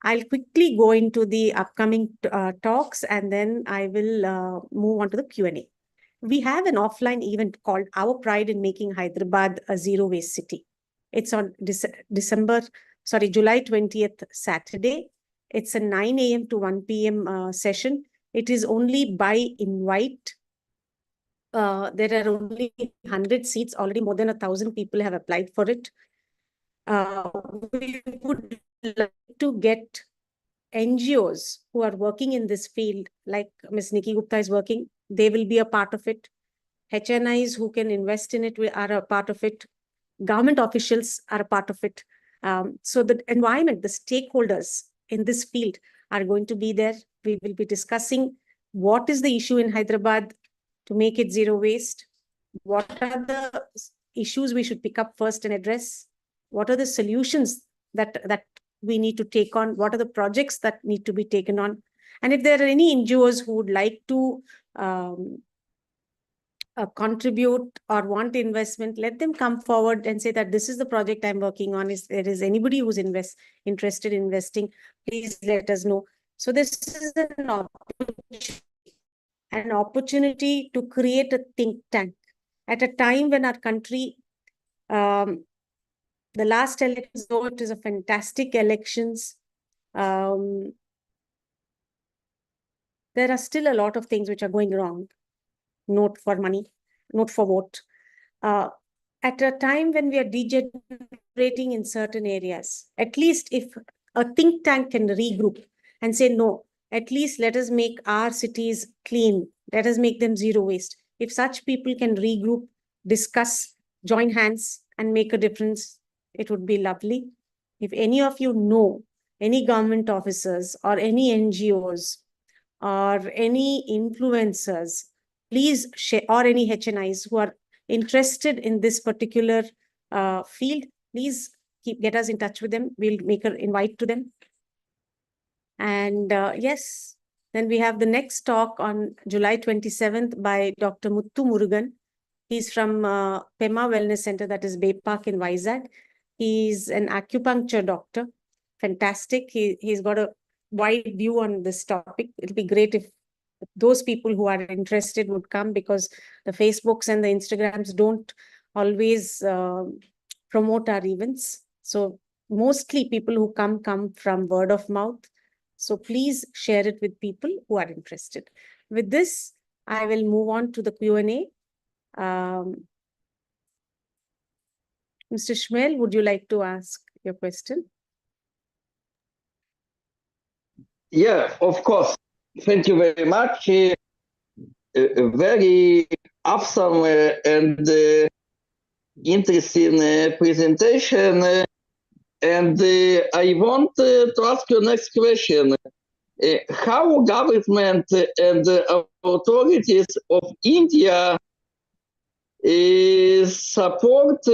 I'll quickly go into the upcoming talks and then I will move on to the Q&A. We have an offline event called Our Pride in Making Hyderabad a Zero Waste City. It's on July 20th, Saturday. It's a 9 a.m. to 1 p.m. Session. It is only by invite. There are only 100 seats. Already more than 1,000 people have applied for it. We would like to get NGOs who are working in this field, like Ms. Nikki Gupta is working, they will be a part of it. HNIs who can invest in it are a part of it. Government officials are a part of it. So the environment, the stakeholders in this field are going to be there. We will be discussing what is the issue in Hyderabad to make it zero waste. What are the issues we should pick up first and address? What are the solutions that we need to take on? What are the projects that need to be taken on? And if there are any NGOs who would like to contribute or want investment, let them come forward and say that this is the project I'm working on. If there is anybody who's interested in investing, please let us know. So this is an opportunity to create a think tank at a time when our country, the last elections, though it is a fantastic elections, there are still a lot of things which are going wrong. Note for money, note for vote. At a time when we are degenerating in certain areas, at least if a think tank can regroup and say, no, at least let us make our cities clean. Let us make them zero waste. If such people can regroup, discuss, join hands and make a difference, it would be lovely. If any of you know any government officers or any NGOs or any influencers, please share, or any HNIs who are interested in this particular field, please get us in touch with them. We'll make an invite to them. And yes, then we have the next talk on July 27th by Dr. Muthu Murugan. He's from Pema Wellness Center, that is Bay Park in Vizag. He's an acupuncture doctor. Fantastic. He's got a wide view on this topic. It'll be great if those people who are interested would come, because the Facebooks and the Instagrams don't always promote our events. So mostly people who come from word of mouth. So please share it with people who are interested. With this, I will move on to the Q&A. Mr. Shmuel, would you like to ask your question? Yeah, of course. Thank you very much. A very awesome and interesting presentation. And I want to ask you next question. How government and authorities of India support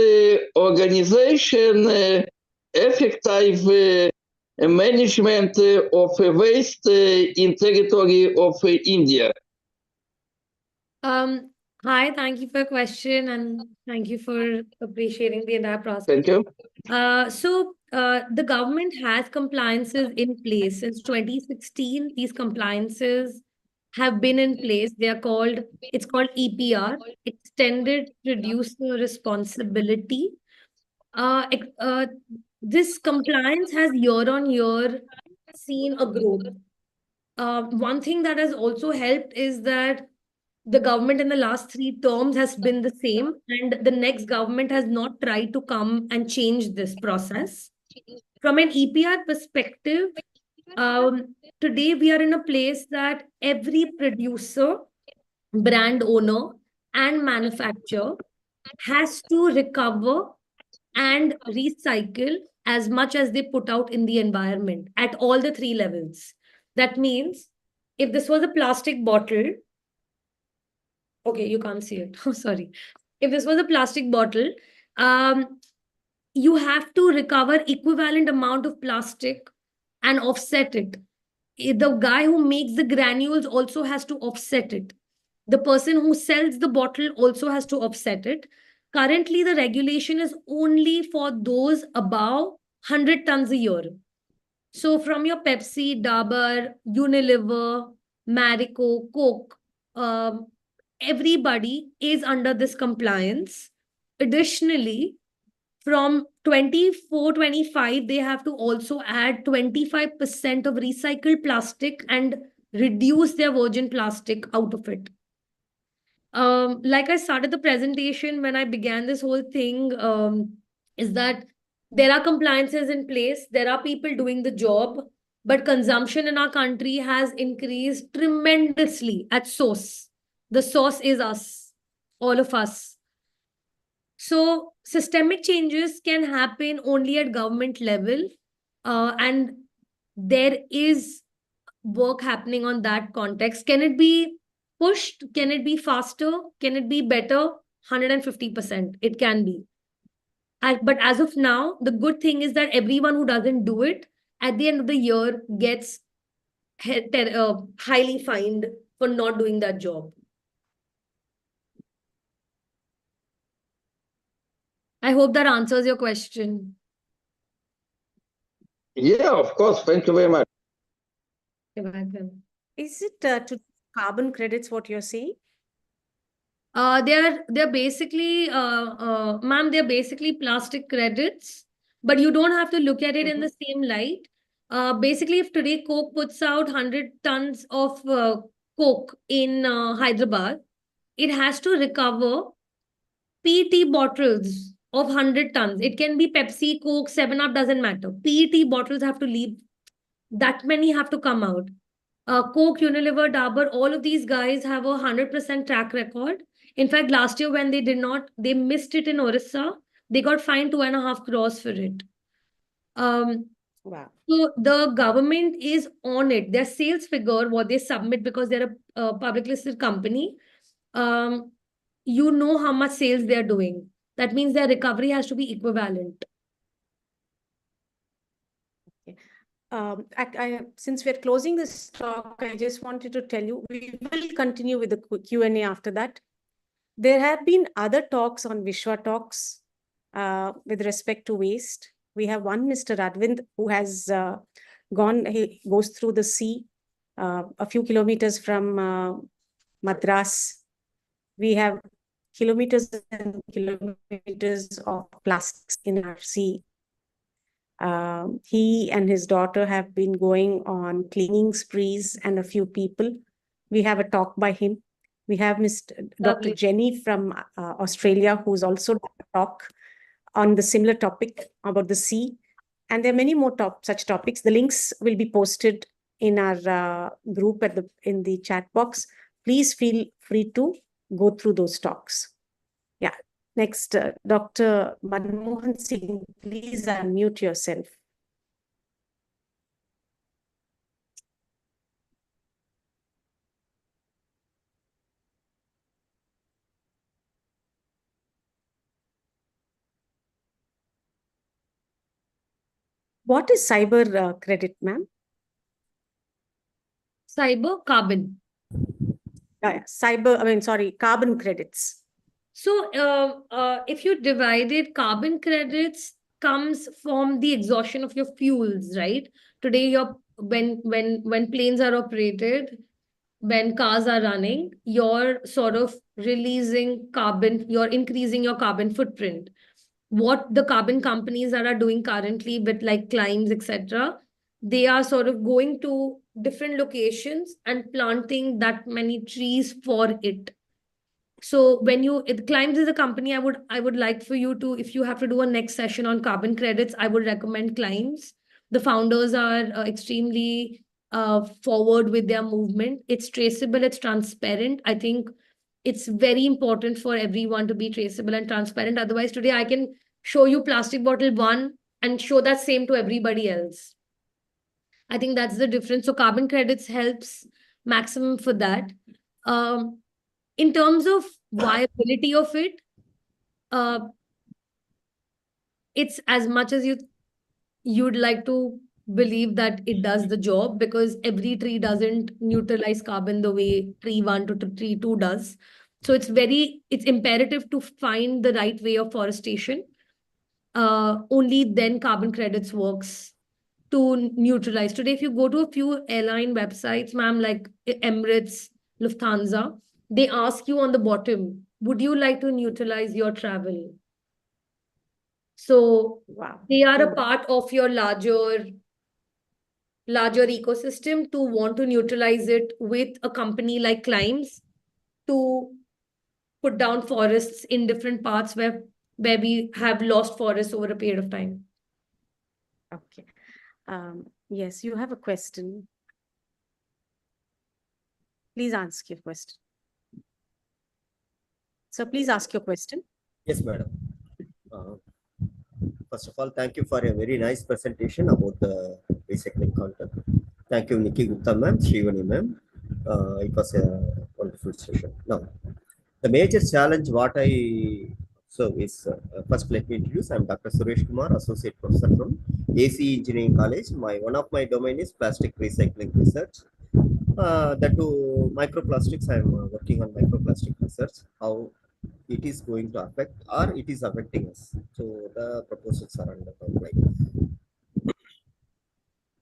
organization effective management of waste in territory of India? Hi, thank you for your question and thank you for appreciating the entire process. Thank you. The government has compliances in place since 2016. These compliances have been in place. It's called EPR, Extended Producer Responsibility. This compliance has year on year seen a growth. One thing that has also helped is that the government in the last 3 terms has been the same, and the next government has not tried to come and change this process. From an EPR perspective, today we are in a place that every producer, brand owner, and manufacturer has to recover and recycle as much as they put out in the environment at all the 3 levels. That means if this was a plastic bottle, okay, you can't see it. Oh, sorry. If this was a plastic bottle, you have to recover equivalent amount of plastic and offset it. The guy who makes the granules also has to offset it. The person who sells the bottle also has to offset it. Currently, the regulation is only for those above 100 tons a year. So from your Pepsi, Dabur, Unilever, Marico, Coke, everybody is under this compliance. Additionally, from 24-25, they have to also add 25% of recycled plastic and reduce their virgin plastic out of it. Like I started the presentation when I began this whole thing, is that there are compliances in place, there are people doing the job, but consumption in our country has increased tremendously at source. The source is us, all of us. So systemic changes can happen only at government level, and there is work happening on that context. Can it be pushed? Can it be faster? Can it be better? 150%. It can be. But as of now, the good thing is that everyone who doesn't do it at the end of the year gets highly fined for not doing that job. I hope that answers your question. Yeah, of course. Thank you very much. You're welcome. Is it to carbon credits what you're saying? They're basically, ma'am, they're basically plastic credits, but you don't have to look at it in the same light. Basically, if today Coke puts out 100 tons of Coke in Hyderabad, it has to recover PET bottles of 100 tons. It can be Pepsi, Coke, 7-Up, doesn't matter. PET bottles have to leave. That many have to come out. Coke, Unilever, Dabur, all of these guys have a 100% track record. In fact, last year when they missed it in Orissa, they got fined 2.5 crores for it. Wow. So the government is on it. Their sales figure, what they submit, because they're a public listed company, you know how much sales they're doing. That means their recovery has to be equivalent. Since we're closing this talk, I just wanted to tell you, we will continue with the Q&A after that. There have been other talks on Vishwa Talks with respect to waste. We have one Mr. Radvind who has he goes through the sea a few kilometers from Madras. We have kilometers and kilometers of plastics in our sea. He and his daughter have been going on cleaning sprees, and a few people. We have a talk by him. We have Dr. Lovely. Jenny from Australia, who's also done a talk on the similar topic about the sea. And there are many more such topics. The links will be posted in our group in the chat box. Please feel free to go through those talks. Yeah. Next, Dr. Manmohan Singh, please unmute yourself. What is cyber credit, ma'am? Cyber carbon. Carbon credits. So if you divide it, carbon credits comes from the exhaustion of your fuels, right? Today, when planes are operated, when cars are running, you're sort of releasing carbon, you're increasing your carbon footprint. What the carbon companies that are doing currently with like Climbs, etc., they are sort of going to different locations and planting that many trees for it. So when Climbs is a company, I would like for you to, if you have to do a next session on carbon credits, I would recommend Climbs. The founders are extremely forward with their movement. It's traceable, it's transparent. I think it's very important for everyone to be traceable and transparent. Otherwise, today I can show you plastic bottle 1 and show that same to everybody else. I think that's the difference. So carbon credits helps maximum for that. In terms of viability of it, it's as much as you'd like to believe that it does the job, because every tree doesn't neutralize carbon the way tree 1 to tree 2 does. So it's imperative to find the right way of forestation. Only then carbon credits works to neutralize. Today, if you go to a few airline websites, ma'am, like Emirates, Lufthansa, they ask you on the bottom, would you like to neutralize your travel? So wow, they are a part of your larger ecosystem to want to neutralize it with a company like Climbs to put down forests in different parts where we have lost forests over a period of time. Okay. Yes, you have a question. Please ask your question. So please ask your question. Yes, madam. First of all, thank you for a very nice presentation about the recycling content. Thank you, Nikki Gupta ma'am, Srivani ma'am. It was a wonderful session. Now, the major challenge first let me introduce. I'm Dr. Suresh Kumar, Associate Professor from AC Engineering College. One of my domain is plastic recycling research. That to microplastics, I'm working on microplastic research, how it is going to affect or it is affecting us. So the proposals are under pipeline.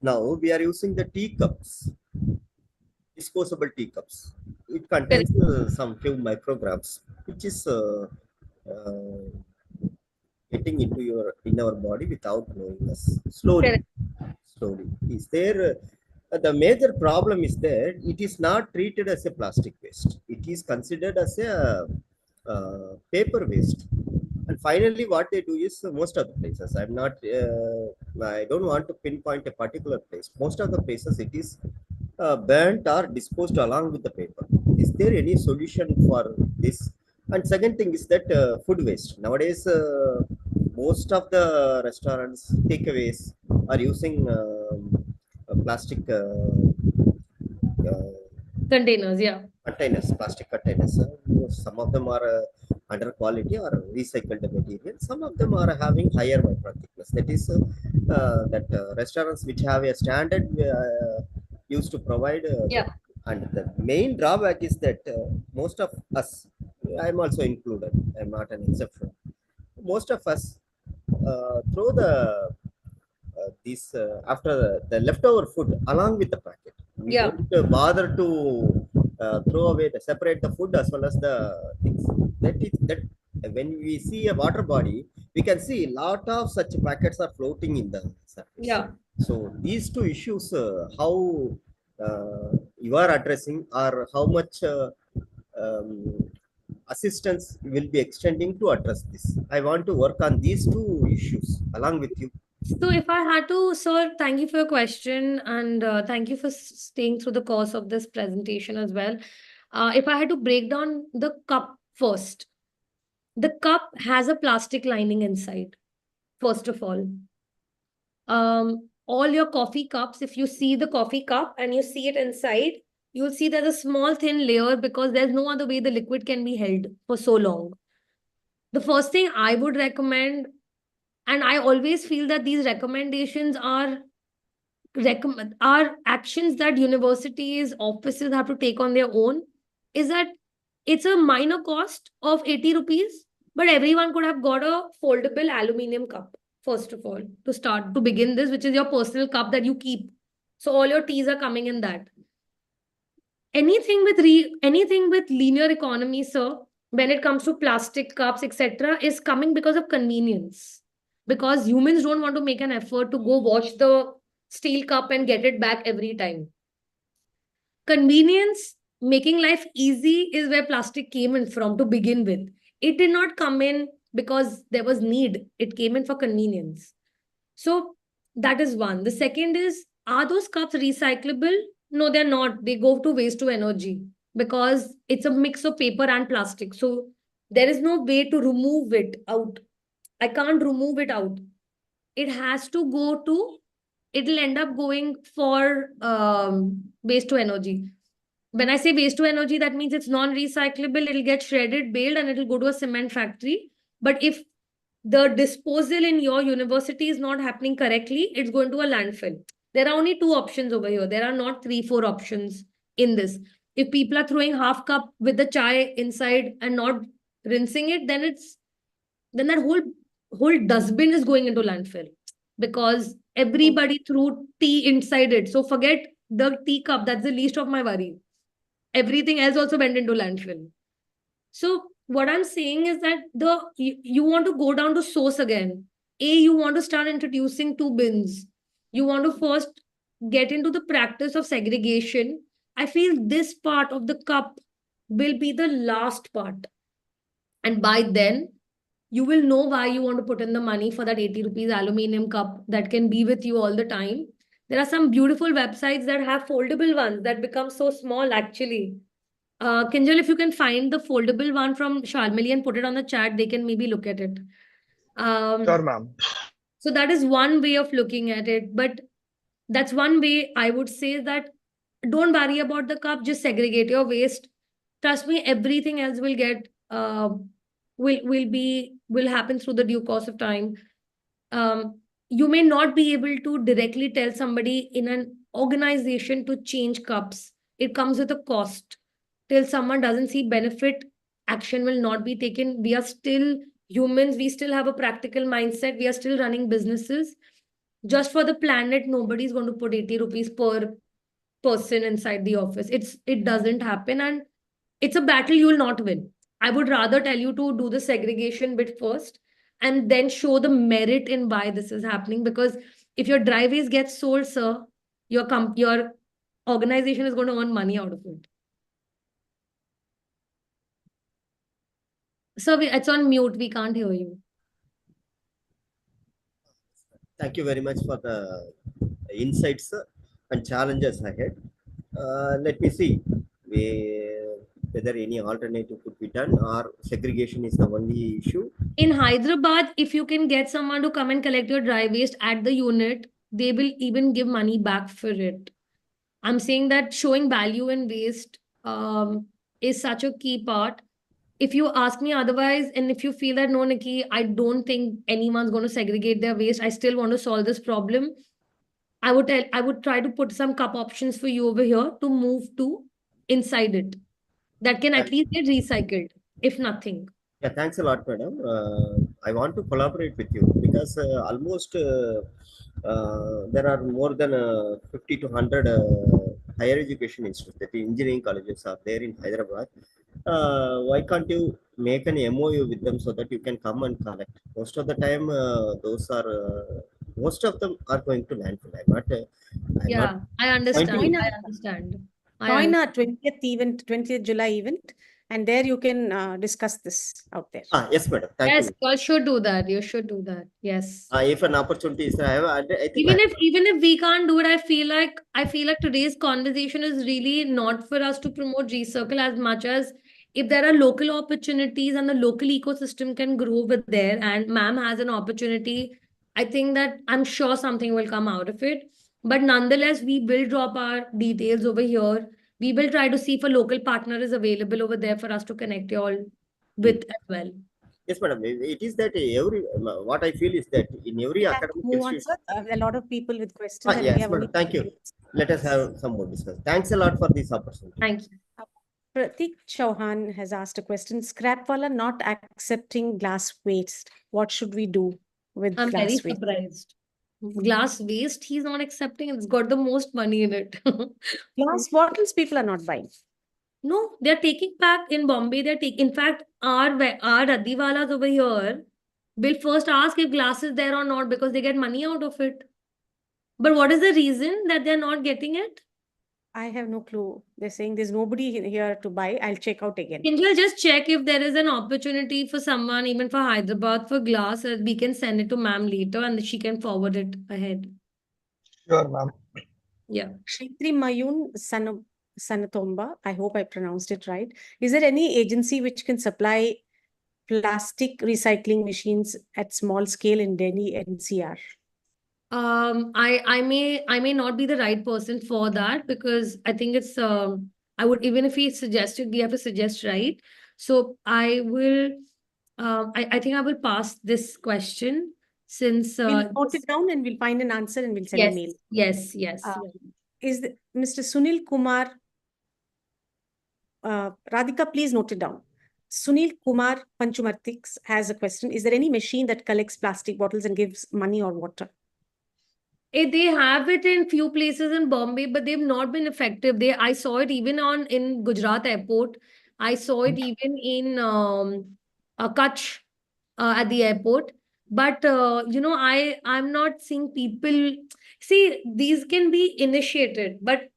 Now we are using the teacups, disposable teacups. It contains some few micrograms, which is getting into our body without knowing us. Slowly. Is there? The major problem is that it is not treated as a plastic waste. It is considered as a paper waste. And finally, what they do is most of the places. I don't want to pinpoint a particular place. Most of the places it is burnt or disposed along with the paper. Is there any solution for this? And second thing is that food waste. Nowadays, most of the restaurants, takeaways are using plastic containers, plastic containers. Some of them are under quality or recycled material. Some of them are having higher micron thickness. That is restaurants which have a standard used to provide. And the main drawback is that most of us I'm also included. I'm not an exception. Most of us throw the after the leftover food along with the packet. We Yeah. don't bother to throw away the separate the food as well as the things. That when we see a water body, we can see a lot of such packets are floating in the surface. Yeah. So these two issues, how you are addressing, or how much assistance will be extending to address this. I want to work on these two issues along with you. So if I had to, sir, thank you for your question and thank you for staying through the course of this presentation as well. If I had to break down the cup first, the cup has a plastic lining inside, first of all. All your coffee cups, if you see the coffee cup and you see it inside, you'll see there's a small thin layer because there's no other way the liquid can be held for so long. The first thing I would recommend, and I always feel that these recommendations are actions that universities, offices have to take on their own, is that it's a minor cost of 80 rupees, but everyone could have got a foldable aluminum cup, first of all, to begin this, which is your personal cup that you keep. So all your teas are coming in that. Anything with linear economy, sir, when it comes to plastic cups, etc., is coming because of convenience. Because humans don't want to make an effort to go wash the steel cup and get it back every time. Convenience, making life easy, is where plastic came in from to begin with. It did not come in because there was need. It came in for convenience. So that is one. The second is, are those cups recyclable? No, they're not. They go to waste to energy because it's a mix of paper and plastic. So there is no way to remove it out. I can't remove it out. It has to go to, it'll end up going for waste to energy. When I say waste to energy, that means it's non-recyclable. It'll get shredded, baled, and it'll go to a cement factory. But if the disposal in your university is not happening correctly, it's going to a landfill. There are only two options over here. There are not 3-4 options in this. If people are throwing half cup with the chai inside and not rinsing it, then that whole dustbin is going into landfill because everybody threw tea inside it. So forget the tea cup. That's the least of my worry. Everything else also went into landfill. So what I'm saying is that you want to go down to source again. You want to start introducing 2 bins. You want to first get into the practice of segregation. I feel this part of the cup will be the last part. And by then, you will know why you want to put in the money for that 80 rupees aluminum cup that can be with you all the time. There are some beautiful websites that have foldable ones that become so small actually. Kinjal, if you can find the foldable one from Shalmili and put it on the chat, they can maybe look at it. Sure, ma'am. So that is one way of looking at it. But that's one way I would say that don't worry about the cup, just segregate your waste. Trust me, everything else will get will happen through the due course of time. You may not be able to directly tell somebody in an organization to change cups. It comes with a cost. Till someone doesn't see benefit, action will not be taken. We are still humans. We still have a practical mindset. We are still running businesses. Just for the planet, nobody's going to put 80 rupees per person inside the office. It doesn't happen, and it's a battle you will not win. I would rather tell you to do the segregation bit first and then show the merit in why this is happening. Because if your driveways get sold, sir, your organization is going to earn money out of it. Sir, it's on mute. We can't hear you. Thank you very much for the insights and challenges ahead. Let me see whether any alternative could be done or segregation is the only issue. In Hyderabad, if you can get someone to come and collect your dry waste at the unit, they will even give money back for it. I'm saying that showing value in waste is such a key part. If you ask me otherwise, and if you feel that, no, Nikki, I don't think anyone's going to segregate their waste, I still want to solve this problem, I would try to put some cup options for you over here to move to inside it. That can at least get recycled. if nothing? Yeah, thanks a lot, madam. I want to collaborate with you because almost there are more than 50 to 100 higher education institutes, the engineering colleges are there in Hyderabad. Why can't you make an MOU with them so that you can come and collect? Most of the time, most of them are going to landfill. I'm Yeah, not I going to. understand. I understand. I Join understand. our 20th event, 20th July event, and there you can discuss this out there. Yes, madam. Thank Yes, you. you all should do that. You should do that. Yes. If an opportunity is there, I think Even if we can't do it, I feel like today's conversation is really not for us to promote Recircle as much as if there are local opportunities and the local ecosystem can grow with there and ma'am has an opportunity, I think that I'm sure something will come out of it. But nonetheless, we will drop our details over here. We will try to see if a local partner is available over there for us to connect you all with as well. Yes, madam. It is that what I feel is that in every We have to academic move on, institution. sir. A lot of people with questions, and we Yes, have madam. only Thank you. 30 minutes. Let us have some more discussion. Thanks a lot for this opportunity. Thank you. Pratik Chauhan has asked a question. Scrapwala not accepting glass waste. What should we do with I'm very glass waste? surprised. Glass waste, he's not accepting. It's got the most money in it. Glass bottles people are not buying. No, they're taking back in Bombay. They're taking, in fact, our Radiwalas over here will first ask if glass is there or not because they get money out of it. But what is the reason that they're not getting it? I have no clue. They're saying there's nobody here to buy. I'll check out again. Kinjal, just check if there is an opportunity for someone, even for Hyderabad, for glass. We can send it to ma'am later and she can forward it ahead. Sure, ma'am. Yeah. Shritri Mayun Sanatomba, I hope I pronounced it right. Is there any agency which can supply plastic recycling machines at small scale in Delhi NCR? I may not be the right person for that because I think it's I would, even if we suggested, we have to suggest, right? So I will I think I will pass this question since We'll note it down and we'll find an answer and we'll send a mail. yes. Mr. Sunil Kumar, Radhika, please note it down. Sunil Kumar Panchumartix has a question. Is there any machine that collects plastic bottles and gives money or water? They have it in few places in Bombay, but they've not been effective. I saw it even in Gujarat airport. I saw it even in Kutch at the airport. But I'm not seeing people. See, these can be initiated, but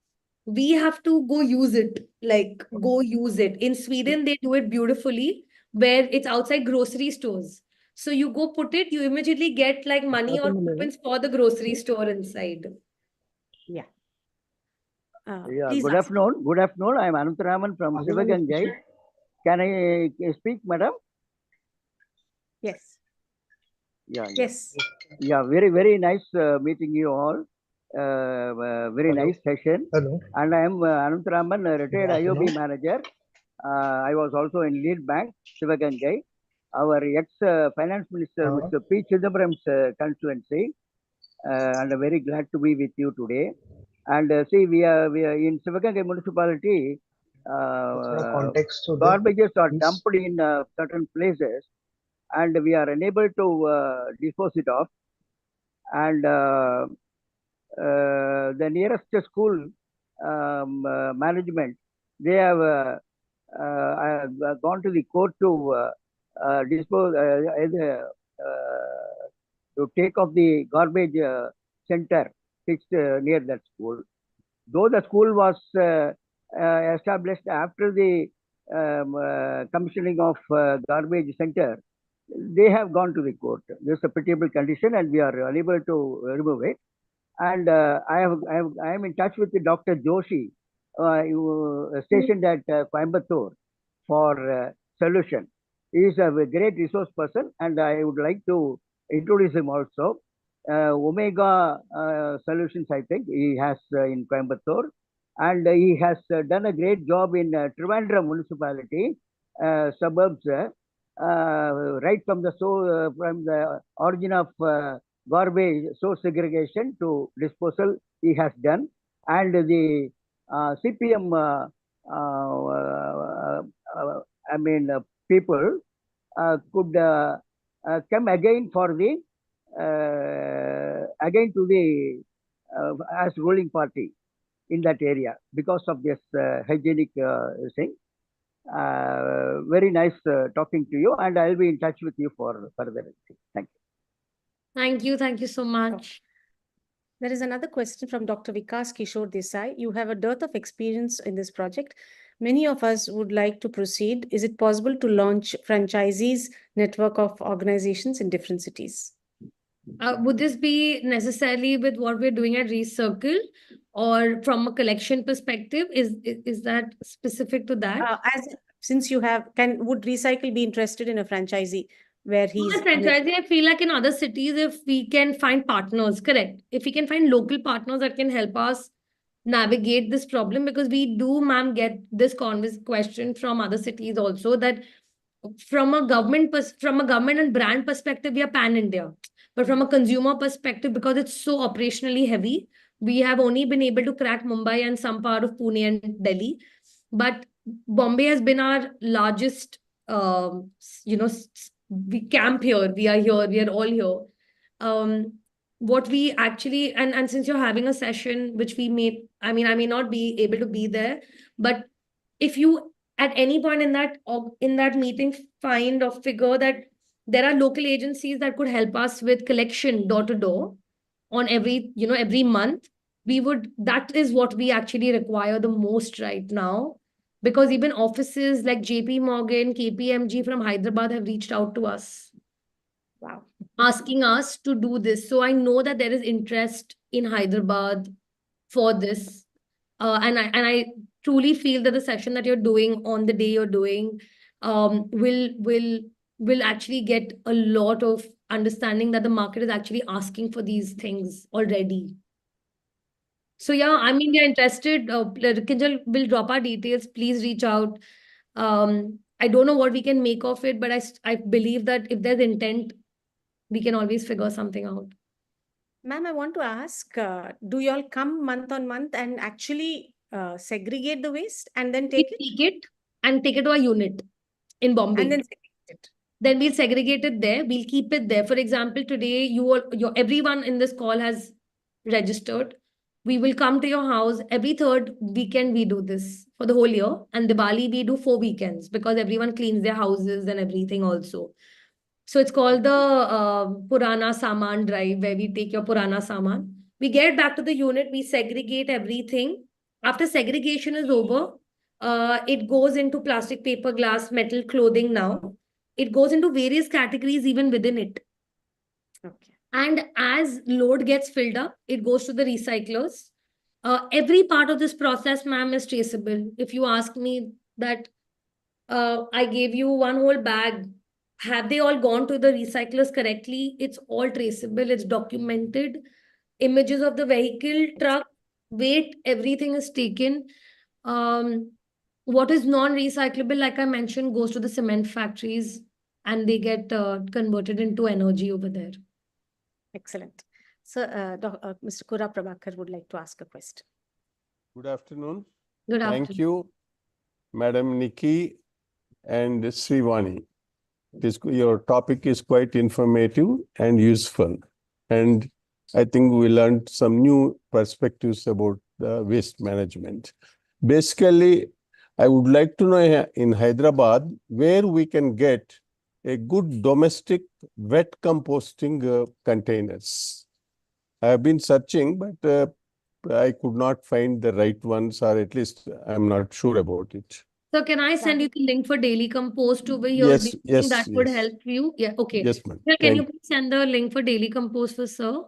we have to go use it. Like go use it. In Sweden, they do it beautifully, where it's outside grocery stores. So you go put it, you immediately get like money or coupons for the grocery store inside. Yeah. Yeah, please good ask. afternoon. Good afternoon. I am Anantaraman from Sivagangai. Can I speak, madam? Yes. Yeah. Yes. Yeah, very, very nice meeting you all. Very nice session. Hello. And I am Anantaraman, retired afternoon. IOB manager. I was also in lead bank, Sivagangai. Our ex-finance minister, Mr. P. Chidambaram's constituency. And I'm very glad to be with you today. And see, we are in Sivagangai municipality. Context to Garbages are this. dumped in certain places, and we are unable to dispose it off. And the nearest school management, they have gone to the court to dispose, to take off the garbage center fixed near that school. Though the school was established after the commissioning of garbage center, they have gone to the court. This is a pitiable condition, and we are unable to remove it. And I am in touch with the Dr. Joshi, stationed at Coimbatore, for solution. He is a great resource person, and I would like to introduce him also. Omega Solutions, I think he has in Coimbatore, and he has done a great job in Trivandrum municipality, suburbs, right from the origin of garbage source segregation to disposal. He has done, and the CPM, people could come again for the again to the as ruling party in that area because of this hygienic thing. Very nice talking to you, and I'll be in touch with you for further. Thank you. Thank you. Thank you so much. There is another question from Dr. Vikas Kishore Desai. You have a dearth of experience in this project. Many of us would like to proceed. Is it possible to launch franchisees network of organizations in different cities? Would this be necessarily with what we're doing at Recircle, or from a collection perspective? Is that specific to that? Since you have, would Recycle be interested in a franchisee where he's Not a franchisee, I feel like in other cities, if we can find partners, correct. If we can find local partners that can help us navigate this problem, because we do, ma'am, get this question from other cities also, that from a government and brand perspective, we are pan-India. But from a consumer perspective, because it's so operationally heavy, we have only been able to crack Mumbai and some part of Pune and Delhi. But Bombay has been our largest, we camp here, we are here, we are all here. What we actually, and since you're having a session, which we may, I may not be able to be there, but if you at any point in that meeting find or figure that there are local agencies that could help us with collection door to door on every month, that is what we actually require the most right now. Because even offices like JP Morgan, KPMG from Hyderabad have reached out to us. Wow. Asking us to do this. So I know that there is interest in Hyderabad for this. And I truly feel that the session that you're doing on the day you're doing will actually get a lot of understanding that the market is actually asking for these things already. So yeah, we are interested. Kinjal will drop our details. Please reach out. I don't know what we can make of it, but I believe that if there's intent, we can always figure something out. Ma'am, I want to ask, do you all come month on month and actually segregate the waste and then take it to a unit in Bombay? And then segregate it. Then we'll segregate it there. We'll keep it there. For example, today everyone in this call has registered. We will come to your house every third weekend. We do this for the whole year, and Diwali we do 4 weekends because everyone cleans their houses and everything also. So it's called the Purana Saman drive, where we take your Purana Saman. We get back to the unit, we segregate everything. After segregation is over, it goes into plastic, paper, glass, metal, clothing now. It goes into various categories even within it. Okay. And as load gets filled up, it goes to the recyclers. Every part of this process, ma'am, is traceable. If you ask me that I gave you one whole bag, have they all gone to the recyclers correctly? It's all traceable. It's documented. Images of the vehicle, truck, weight, everything is taken. What is non-recyclable, like I mentioned, goes to the cement factories and they get converted into energy over there. Excellent. So, Mr. Kura Prabhakar would like to ask a question. Good afternoon. Good afternoon. Thank you, Madam Nikki and Srivani. Your topic is quite informative and useful. And I think we learned some new perspectives about the waste management. Basically, I would like to know in Hyderabad where we can get a good domestic wet composting containers. I have been searching, but I could not find the right ones, or at least I'm not sure about it. So can I send you the link for daily compost over here? Yes, yes, that would help you. Yeah, okay. Yes, ma'am. Sir, can you please send the link for daily compost for sir?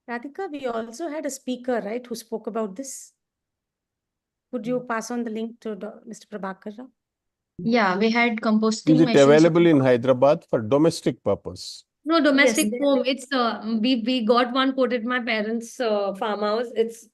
Radhika, we also had a speaker, right, who spoke about this. Would you pass on the link to Mr. Prabhakar? Yeah, we had composting Is it machines. available in Hyderabad for domestic purpose? No, domestic Yes, home. It's we got one put at my parents' farmhouse. It's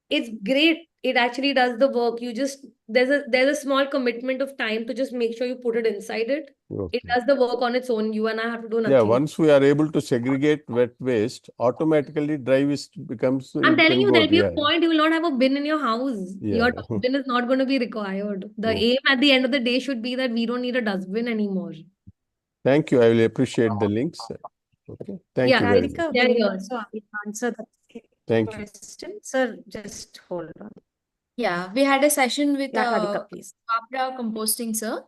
it's great. It actually does the work. You just, there's a small commitment of time to just make sure you put it inside it. Okay. It does the work on its own. You and I have to do Yeah, nothing. once we are able to segregate wet waste, automatically dry waste becomes. I'm it telling can you, go, there'll be yeah. a point you will not have a bin in your house. Your Yeah. dustbin is not going to be required. The Okay. aim at the end of the day should be that we don't need a dustbin anymore. Thank you. I will appreciate the links. Okay. Thank Yeah, you very much. Radhika, they're can you yours. also answer the Thank you. question? Sir, just hold on. Yeah, we had a session with Yeah, Radhika, please. Vapra Composting, sir.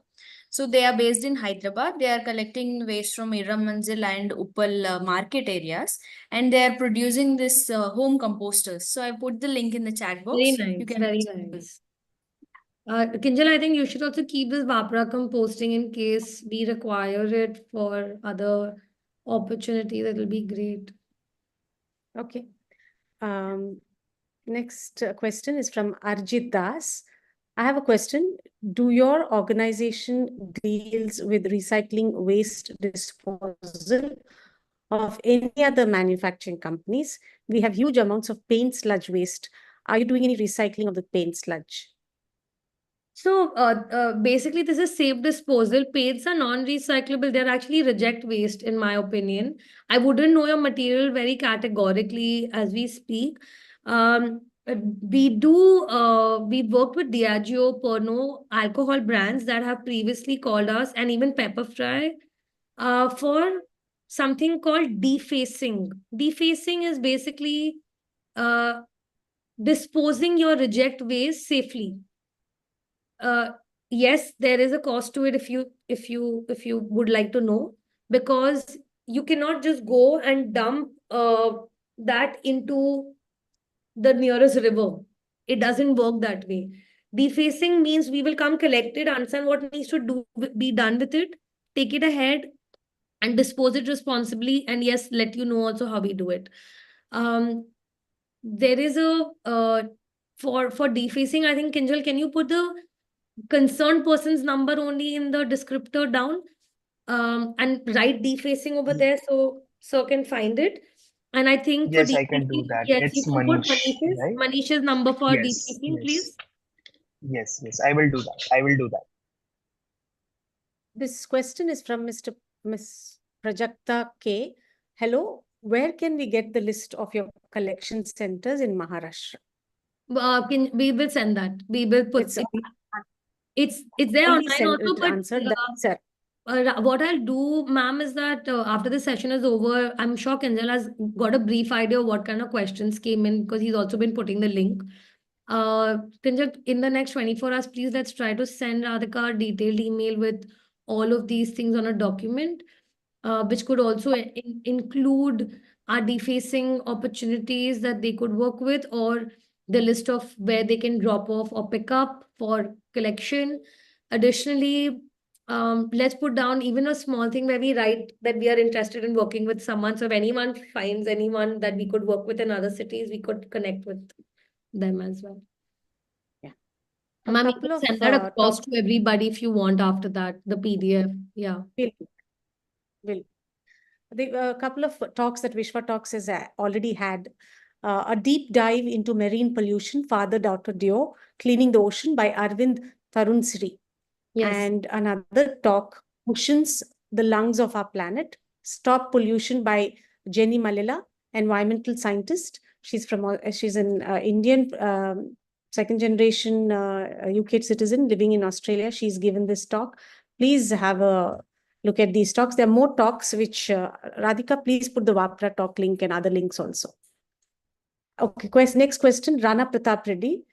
So they are based in Hyderabad. They are collecting waste from Iramanzil and Uppal market areas, and they are producing this home composters. So I put the link in the chat box. Very You nice, can very nice. Kinjal, I think you should also keep this Vapra composting in case we require it for other opportunities. That will be great. Okay. Next question is from Arjit Das. I have a question. Do your organization deals with recycling waste disposal of any other manufacturing companies? We have huge amounts of paint sludge waste. Are you doing any recycling of the paint sludge? So basically, this is safe disposal. Paints are non-recyclable. They're actually reject waste, in my opinion. I wouldn't know your material very categorically as we speak. We worked with Diageo, Pernod, alcohol brands that have previously called us, and even Pepperfry, for something called defacing. Defacing is basically uh, disposing your reject waste safely. Yes, there is a cost to it if you would like to know, because you cannot just go and dump that into the nearest river. It doesn't work that way. Defacing means we will come collect it, understand what needs to be done with it, take it ahead and dispose it responsibly, and yes, let you know also how we do it. There is a for defacing, I think, Kinjal, can you put the concerned person's number only in the descriptor down, and write defacing over there so can find it. And I think for Yes, I can do defacing, that. yes, you It's can put Manish, right? Manish's number for Yes, defacing, yes. please. Yes, I will do that. I will do that. This question is from Miss Prajakta K. Hello, where can we get the list of your collection centers in Maharashtra? We will send that. We will put it's there Already online also, but answered that, sir. What I'll do, ma'am, is that after the session is over, I'm sure Kinjal has got a brief idea of what kind of questions came in, because he's also been putting the link. Kinjal, in the next 24 hours, please let's try to send Radhika a detailed email with all of these things on a document, which could also include our defacing opportunities that they could work with, or the list of where they can drop off or pick up for collection. Additionally, let's put down even a small thing where we write that we are interested in working with someone. So if anyone finds anyone that we could work with in other cities, we could connect with them as well. Yeah. Ma'am, you can send that across to everybody if you want after that, the PDF. Yeah. Will. A couple of talks that Vishwa Talks has already had. A deep dive into marine pollution, Father-Daughter Duo, Cleaning the Ocean by Arvind Tarunsri. Yes. And another talk, Oceans, the Lungs of Our Planet, Stop Pollution by Jenny Malila, environmental scientist. She's an Indian second generation UK citizen living in Australia. She's given this talk. Please have a look at these talks. There are more talks which, Radhika, please put the Vapra talk link and other links also. Okay, next question, Rana Pratap Reddy.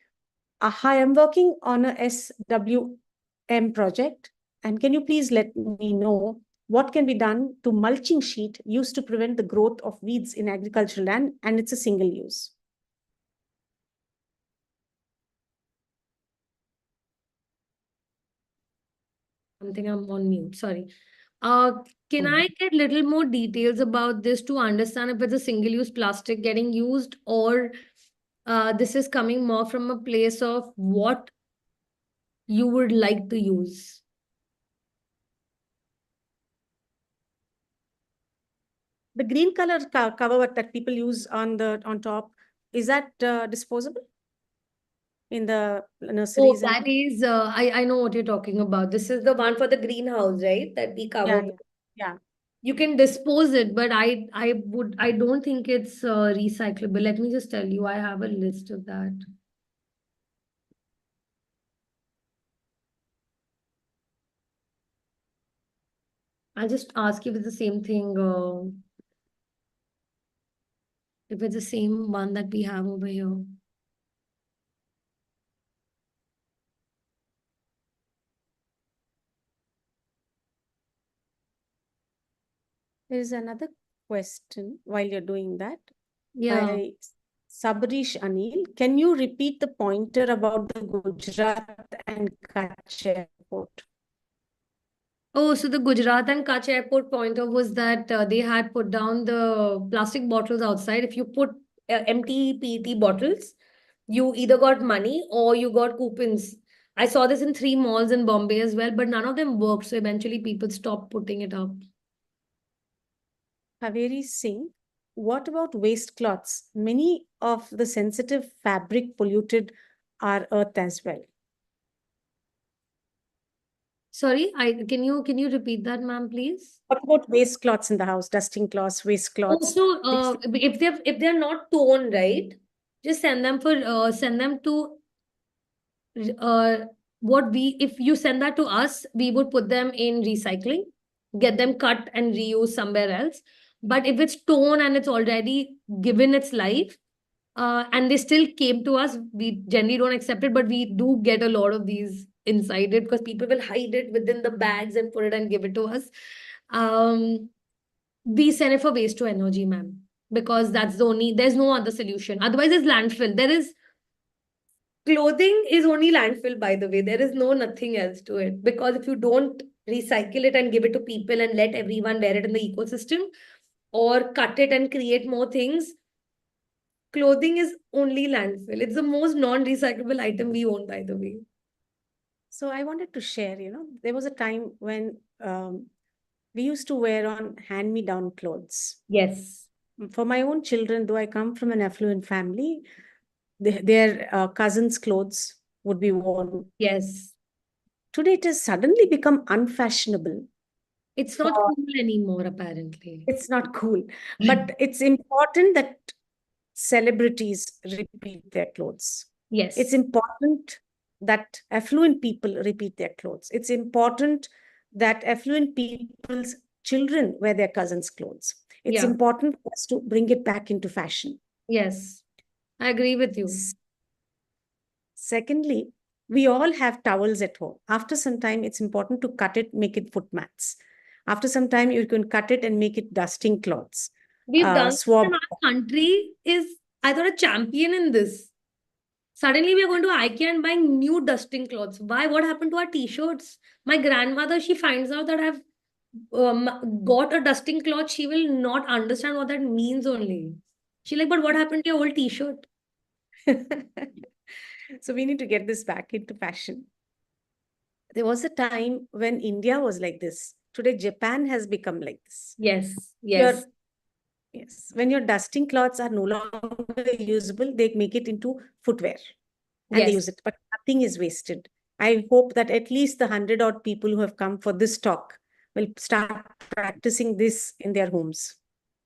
I am working on a SWM project, and can you please let me know what can be done to mulching sheet used to prevent the growth of weeds in agricultural land, and it's a single use. I think I'm on mute, sorry. Can I get little more details about this to understand if it's a single-use plastic getting used, or this is coming more from a place of what you would like to use? The green color cover that people use on top, is that disposable? in the Oh, nurseries and that is, I know what you're talking about. This is the one for the greenhouse, right? That we yeah, covered. yeah. You can dispose it, but I don't think it's recyclable. Let me just tell you, I have a list of that. I'll just ask if it's the same thing, if it's the same one that we have over here. There is another question while you're doing that. Yeah. By Sabarish Anil. Can you repeat the pointer about the Gujarat and Kutch airport? Oh, so the Gujarat and Kutch airport pointer was that they had put down the plastic bottles outside. If you put empty PET bottles, you either got money or you got coupons. I saw this in 3 malls in Bombay as well, but none of them worked. So eventually people stopped putting it up. Haveri Singh, what about waste cloths? Many of the sensitive fabric polluted our earth as well. Sorry, can you repeat that, ma'am, please? What about waste cloths in the house? Dusting cloths, waste cloths. Also, if they're not torn, right, just send them to if you send that to us, we would put them in recycling, get them cut and reuse somewhere else. But if it's torn and it's already given its life, and they still came to us, we generally don't accept it, but we do get a lot of these inside it because people will hide it within the bags and put it and give it to us. We send it for waste to energy, ma'am, because there's no other solution. Otherwise, there's landfill. Clothing is only landfill, by the way. There is nothing else to it. Because if you don't recycle it and give it to people and let everyone wear it in the ecosystem, or cut it and create more things, clothing is only landfill. It's the most non-recyclable item we own, by the way. So I wanted to share, there was a time when we used to wear on hand-me-down clothes. Yes. For my own children, though I come from an affluent family, their cousins' clothes would be worn. Yes. Today, it has suddenly become unfashionable. It's not cool anymore, apparently. It's not cool. But it's important that celebrities repeat their clothes. Yes. It's important that affluent people repeat their clothes. It's important that affluent people's children wear their cousins' clothes. It's important for us to bring it back into fashion. Yes, I agree with you. Secondly, we all have towels at home. After some time, it's important to cut it, make it foot mats. After some time, you can cut it and make it dusting cloths. We've done swab. And our country is, I thought, a champion in this. Suddenly, we are going to IKEA and buying new dusting cloths. Why? What happened to our t-shirts? My grandmother, she finds out that I've got a dusting cloth. She will not understand what that means only. She's like, but what happened to your old t-shirt? So we need to get this back into fashion. There was a time when India was like this. Today, Japan has become like this. Yes, yes. Yes. When your dusting cloths are no longer usable, they make it into footwear. And they use it. But nothing is wasted. I hope that at least the 100-odd people who have come for this talk will start practicing this in their homes.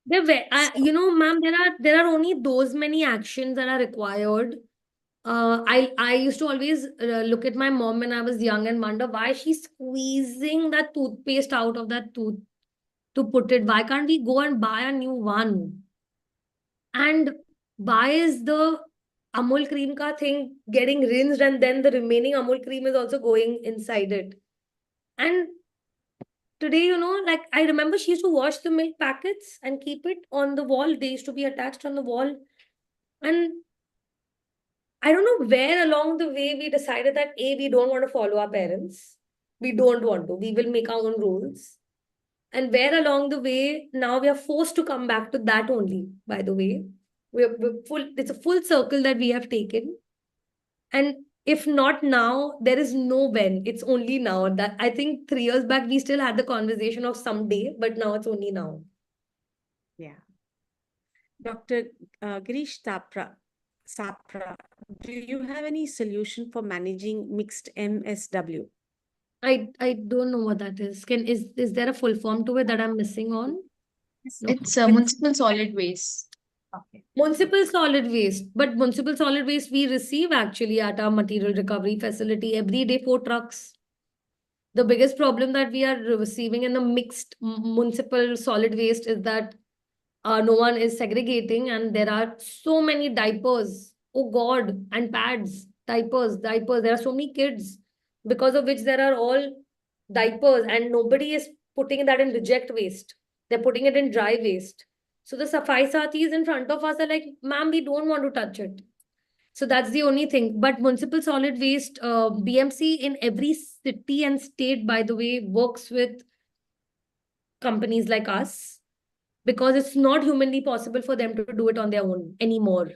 Ma'am, there are only those many actions that are required. I used to always look at my mom when I was young and wonder why she's squeezing that toothpaste out of that tooth to put it. Why can't we go and buy a new one? And why is the Amul cream ka thing getting rinsed and then the remaining Amul cream is also going inside it? And today, like I remember she used to wash the milk packets and keep it on the wall. They used to be attached on the wall. And I don't know where along the way we decided that we don't want to follow our parents. We don't want to. We will make our own rules. And where along the way, now we are forced to come back to that only, by the way. It's a full circle that we have taken. And if not now, there is no when. It's only now. That I think 3 years back, we still had the conversation of someday, but now it's only now. Yeah. Dr. Girish Thapra, SAPRA, do you have any solution for managing mixed MSW? I don't know what that is. Is there a full form to it that I'm missing on? No. It's municipal solid waste. Okay. Municipal solid waste, but municipal solid waste we receive actually at our material recovery facility every day, 4 trucks. The biggest problem that we are receiving in the mixed municipal solid waste is that no one is segregating, and there are so many diapers, oh God, and pads, diapers. There are so many kids, because of which there are all diapers, and nobody is putting that in reject waste. They're putting it in dry waste. So the Safai Sathis in front of us are like, ma'am, we don't want to touch it. So that's the only thing. But municipal solid waste, BMC in every city and state, by the way, works with companies like us, because it's not humanly possible for them to do it on their own anymore.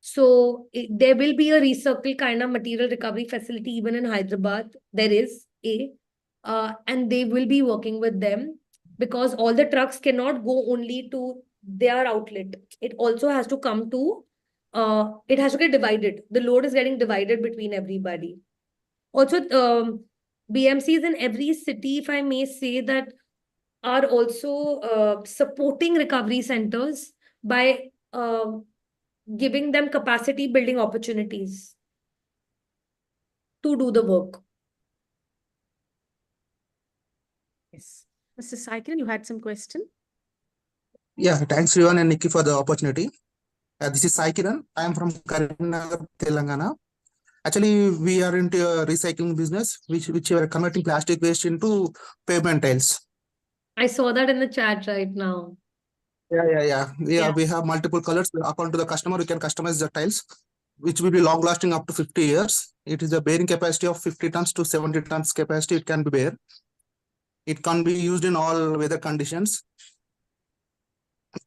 So there will be a recircle kind of material recovery facility even in Hyderabad. There is and they will be working with them, because all the trucks cannot go only to their outlet. It also has to come to, it has to get divided. The load is getting divided between everybody. Also, BMCs in every city, if I may say that, are also supporting recovery centers by giving them capacity building opportunities to do the work. Yes. Mr. Saikiran, you had some question? Yeah, thanks Rivan and Nikki for the opportunity. This is Saikiran. I am from Karimnagar, Telangana. Actually, we are into a recycling business, which we are converting plastic waste into pavement tiles. I saw that in the chat right now. Yeah. We have multiple colors. According to the customer, we can customize the tiles, which will be long lasting up to 50 years. It is a bearing capacity of 50 tons to 70 tons capacity. It can be bear. It can be used in all weather conditions.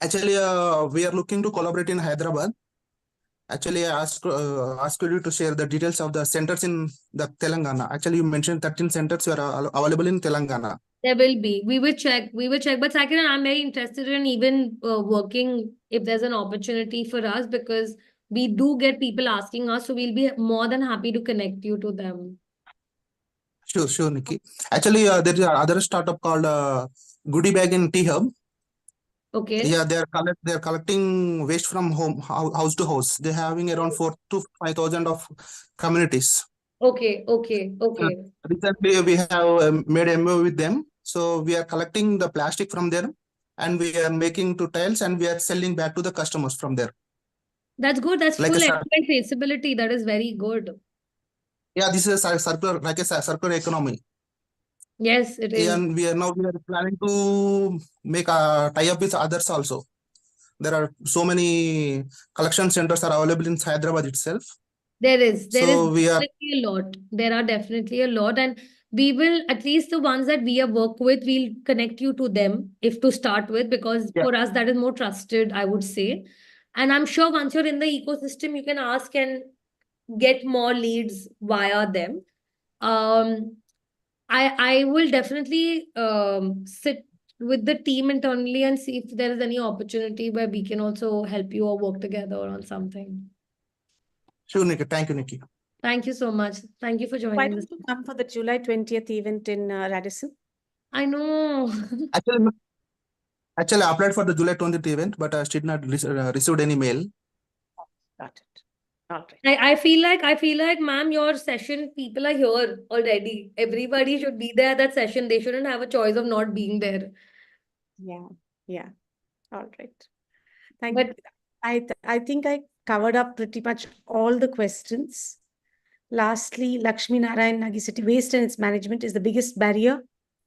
Actually, we are looking to collaborate in Hyderabad. Actually, I asked you to share the details of the centers in the Telangana. Actually, you mentioned 13 centers are available in Telangana. There will be. We will check. But Saikiran, I'm very interested in even working if there's an opportunity for us, because we do get people asking us. So we'll be more than happy to connect you to them. Sure, Nikki. Actually, there is another startup called Goodie Bag in T-Hub. Okay. Yeah, they are collecting waste from house to house. They're having around 4,000 to 5,000 of communities. Okay. Recently, we have made a MOU with them. So we are collecting the plastic from there, and we are making to tiles, and we are selling back to the customers from there. That's good. That's Like full a end-to-end traceability. That is very good. Yeah, this is a circular economy. Yes, it is. And we are planning to make a tie-up with others also. There are so many collection centers are available in Hyderabad itself. There is we are definitely a lot. There are definitely a lot, and we will, at least the ones that we have worked with, we'll connect you to them if to start with, because for us that is more trusted, I would say. And I'm sure once you're in the ecosystem, you can ask and get more leads via them. I will definitely sit with the team internally and see if there is any opportunity where we can also help you or work together on something. Sure, Nikki. Thank you, Nikki. Thank you so much. Thank you for joining Why this. don't you come for the July 20th event in Radisson? I know. Actually, I applied for the July 20th event, but I did not received any mail. Got it. All right. I feel like, ma'am, your session people are here already. Everybody should be there at that session. They shouldn't have a choice of not being there. Yeah. All right. Thank you. I think I covered up pretty much all the questions. Lastly, Lakshmi Narayan Nagi City waste and its management is the biggest barrier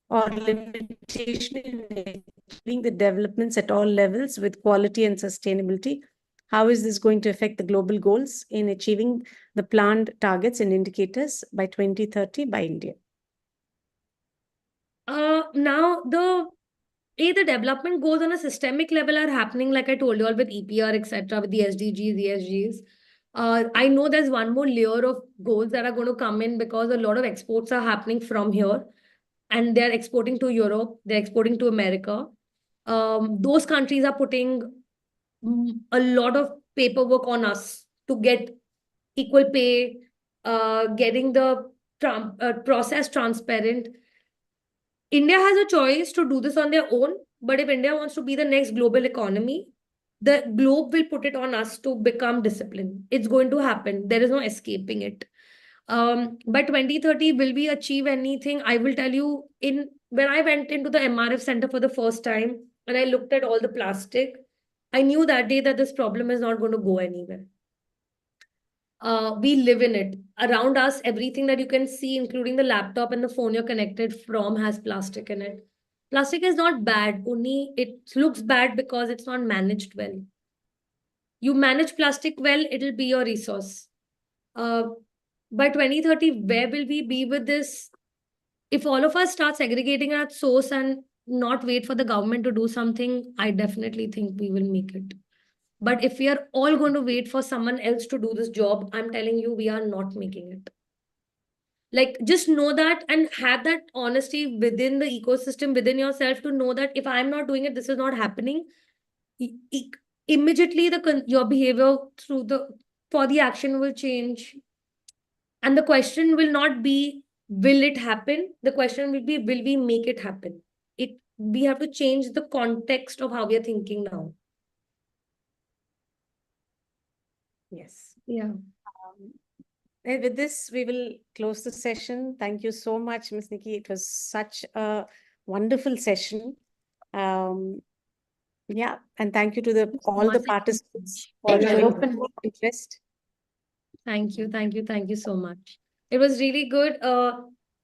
or limitation in achieving the developments at all levels with quality and sustainability. How is this going to affect the global goals in achieving the planned targets and indicators by 2030 by India? Now the development goals on a systemic level are happening, like I told you all, with EPR, etc., with the SDGs, ESGs. I know there's one more layer of goals that are going to come in, because a lot of exports are happening from here, and they're exporting to Europe, they're exporting to America. Those countries are putting a lot of paperwork on us to get equal pay, getting the process transparent. India has a choice to do this on their own, but if India wants to be the next global economy, the globe will put it on us to become disciplined. It's going to happen. There is no escaping it. By 2030, will we achieve anything? I will tell you, when I went into the MRF center for the first time and I looked at all the plastic, I knew that day that this problem is not going to go anywhere. We live in it. Around us, everything that you can see, including the laptop and the phone you're connected from, has plastic in it. Plastic is not bad, only it looks bad because it's not managed well. You manage plastic well, it'll be your resource. By 2030, where will we be with this? If all of us start segregating at source and not wait for the government to do something, I definitely think we will make it. But if we are all going to wait for someone else to do this job, I'm telling you, we are not making it. Like, just know that and have that honesty within the ecosystem, within yourself, to know that if I'm not doing it, this is not happening. Immediately, your behavior for the action will change. And the question will not be, will it happen? The question will be, will we make it happen? We have to change the context of how we are thinking now. Yes. Yeah. And with this, we will close the session. Thank you so much, Ms. Nikki. It was such a wonderful session. Yeah, and thank you to all the participants for showing interest. Thank you, thank you, thank you so much. It was really good.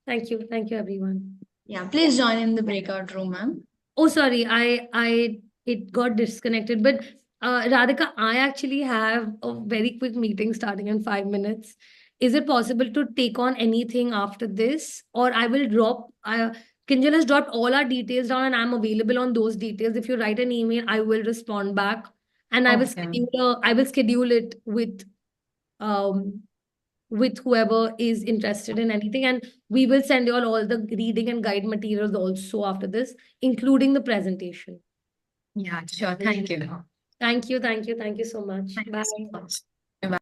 Thank you everyone. Yeah, please join in the breakout room, ma'am. Oh, sorry, it got disconnected. But Radhika, I actually have a very quick meeting starting in 5 minutes. Is it possible to take on anything after this? Or I will drop, Kinjal has dropped all our details down and I'm available on those details. If you write an email, I will respond back. And I will schedule it with whoever is interested in anything. And we will send you all the reading and guide materials also after this, including the presentation. Yeah, sure. Thank you. Thank you so much. Bye.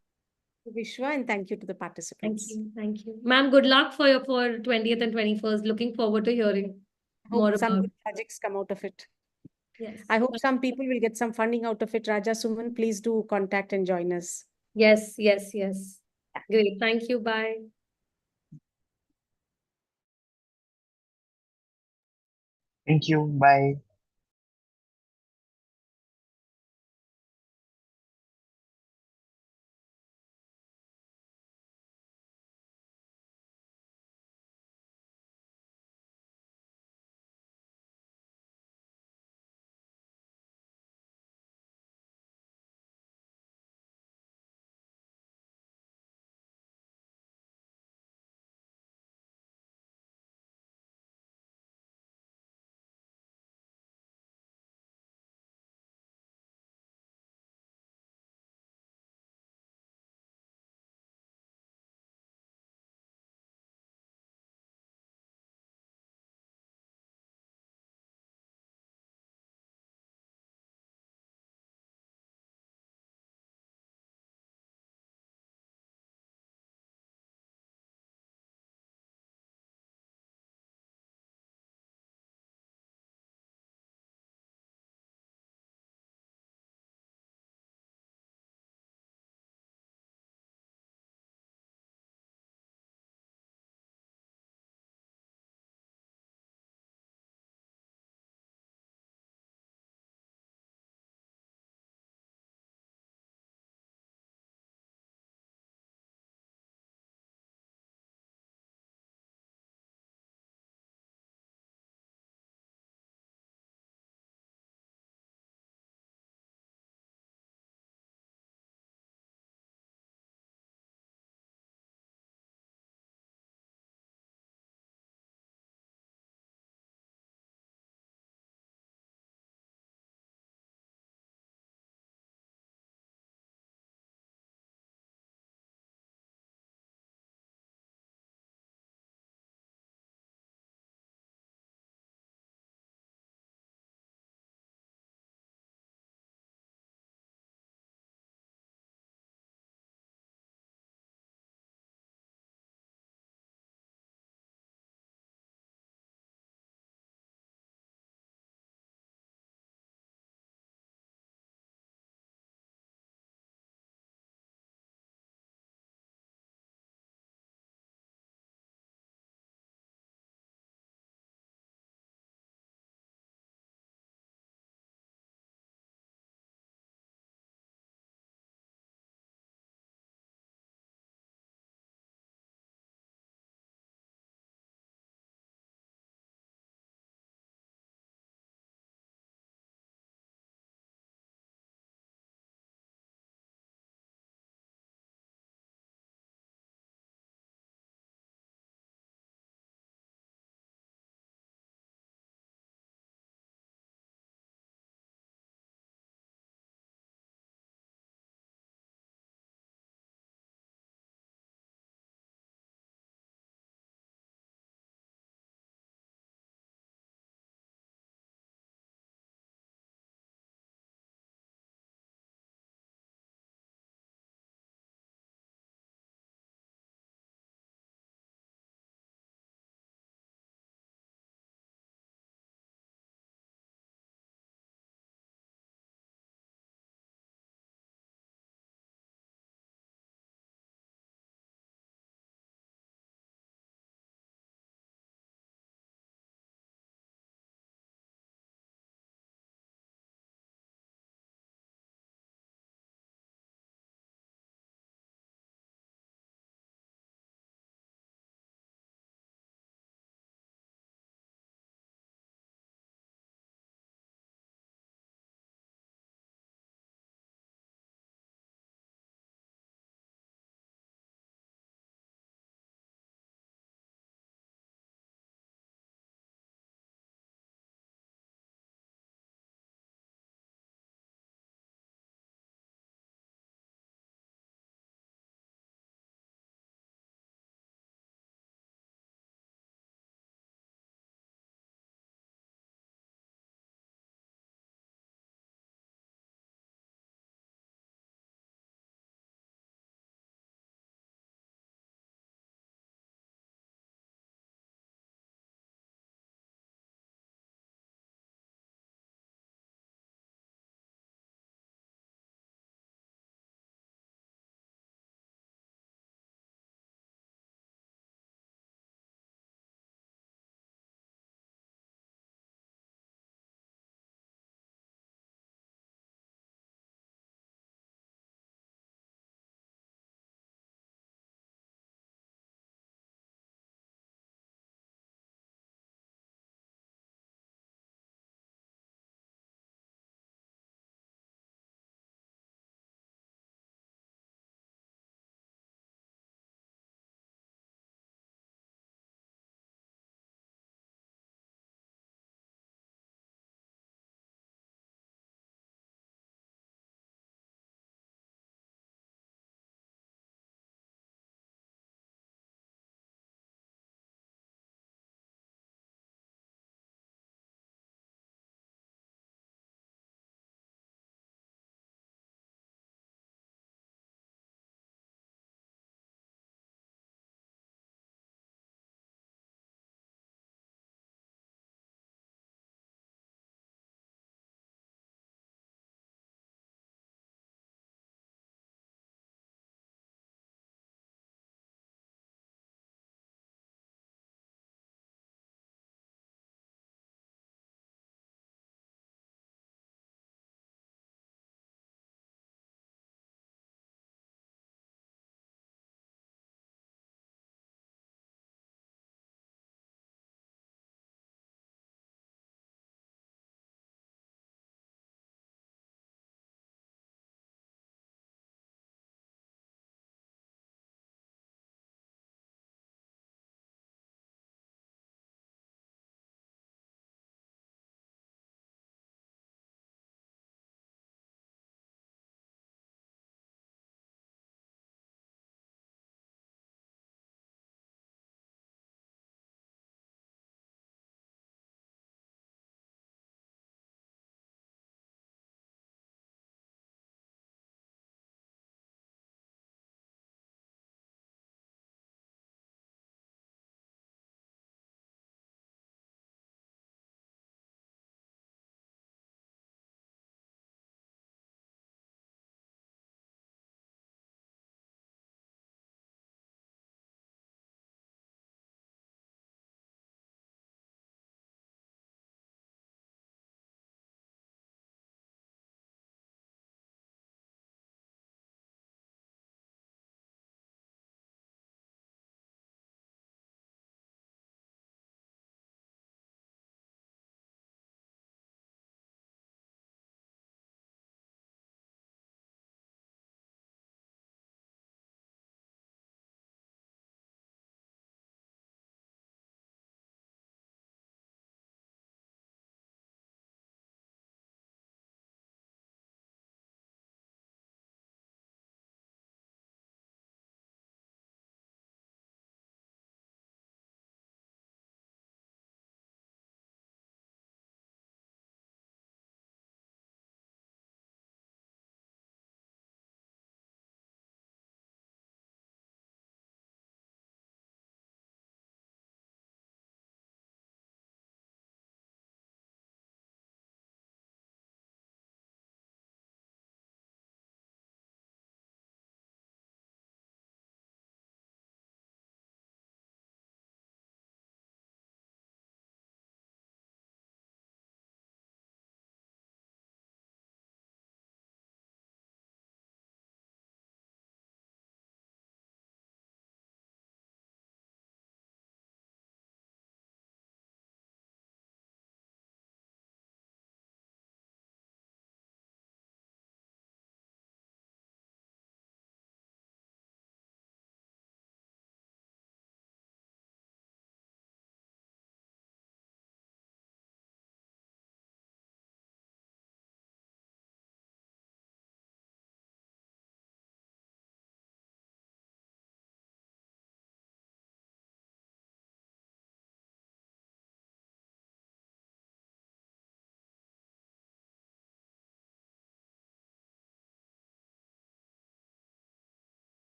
Vishwa, and thank you to the participants. Thank you. Ma'am, good luck for 20th and 21st. Looking forward to hearing more Hope some about good projects come out of it. Yes. I hope some people will get some funding out of it. Raja Suman, please do contact and join us. Yes. Great. Thank you. Bye. Thank you. Bye.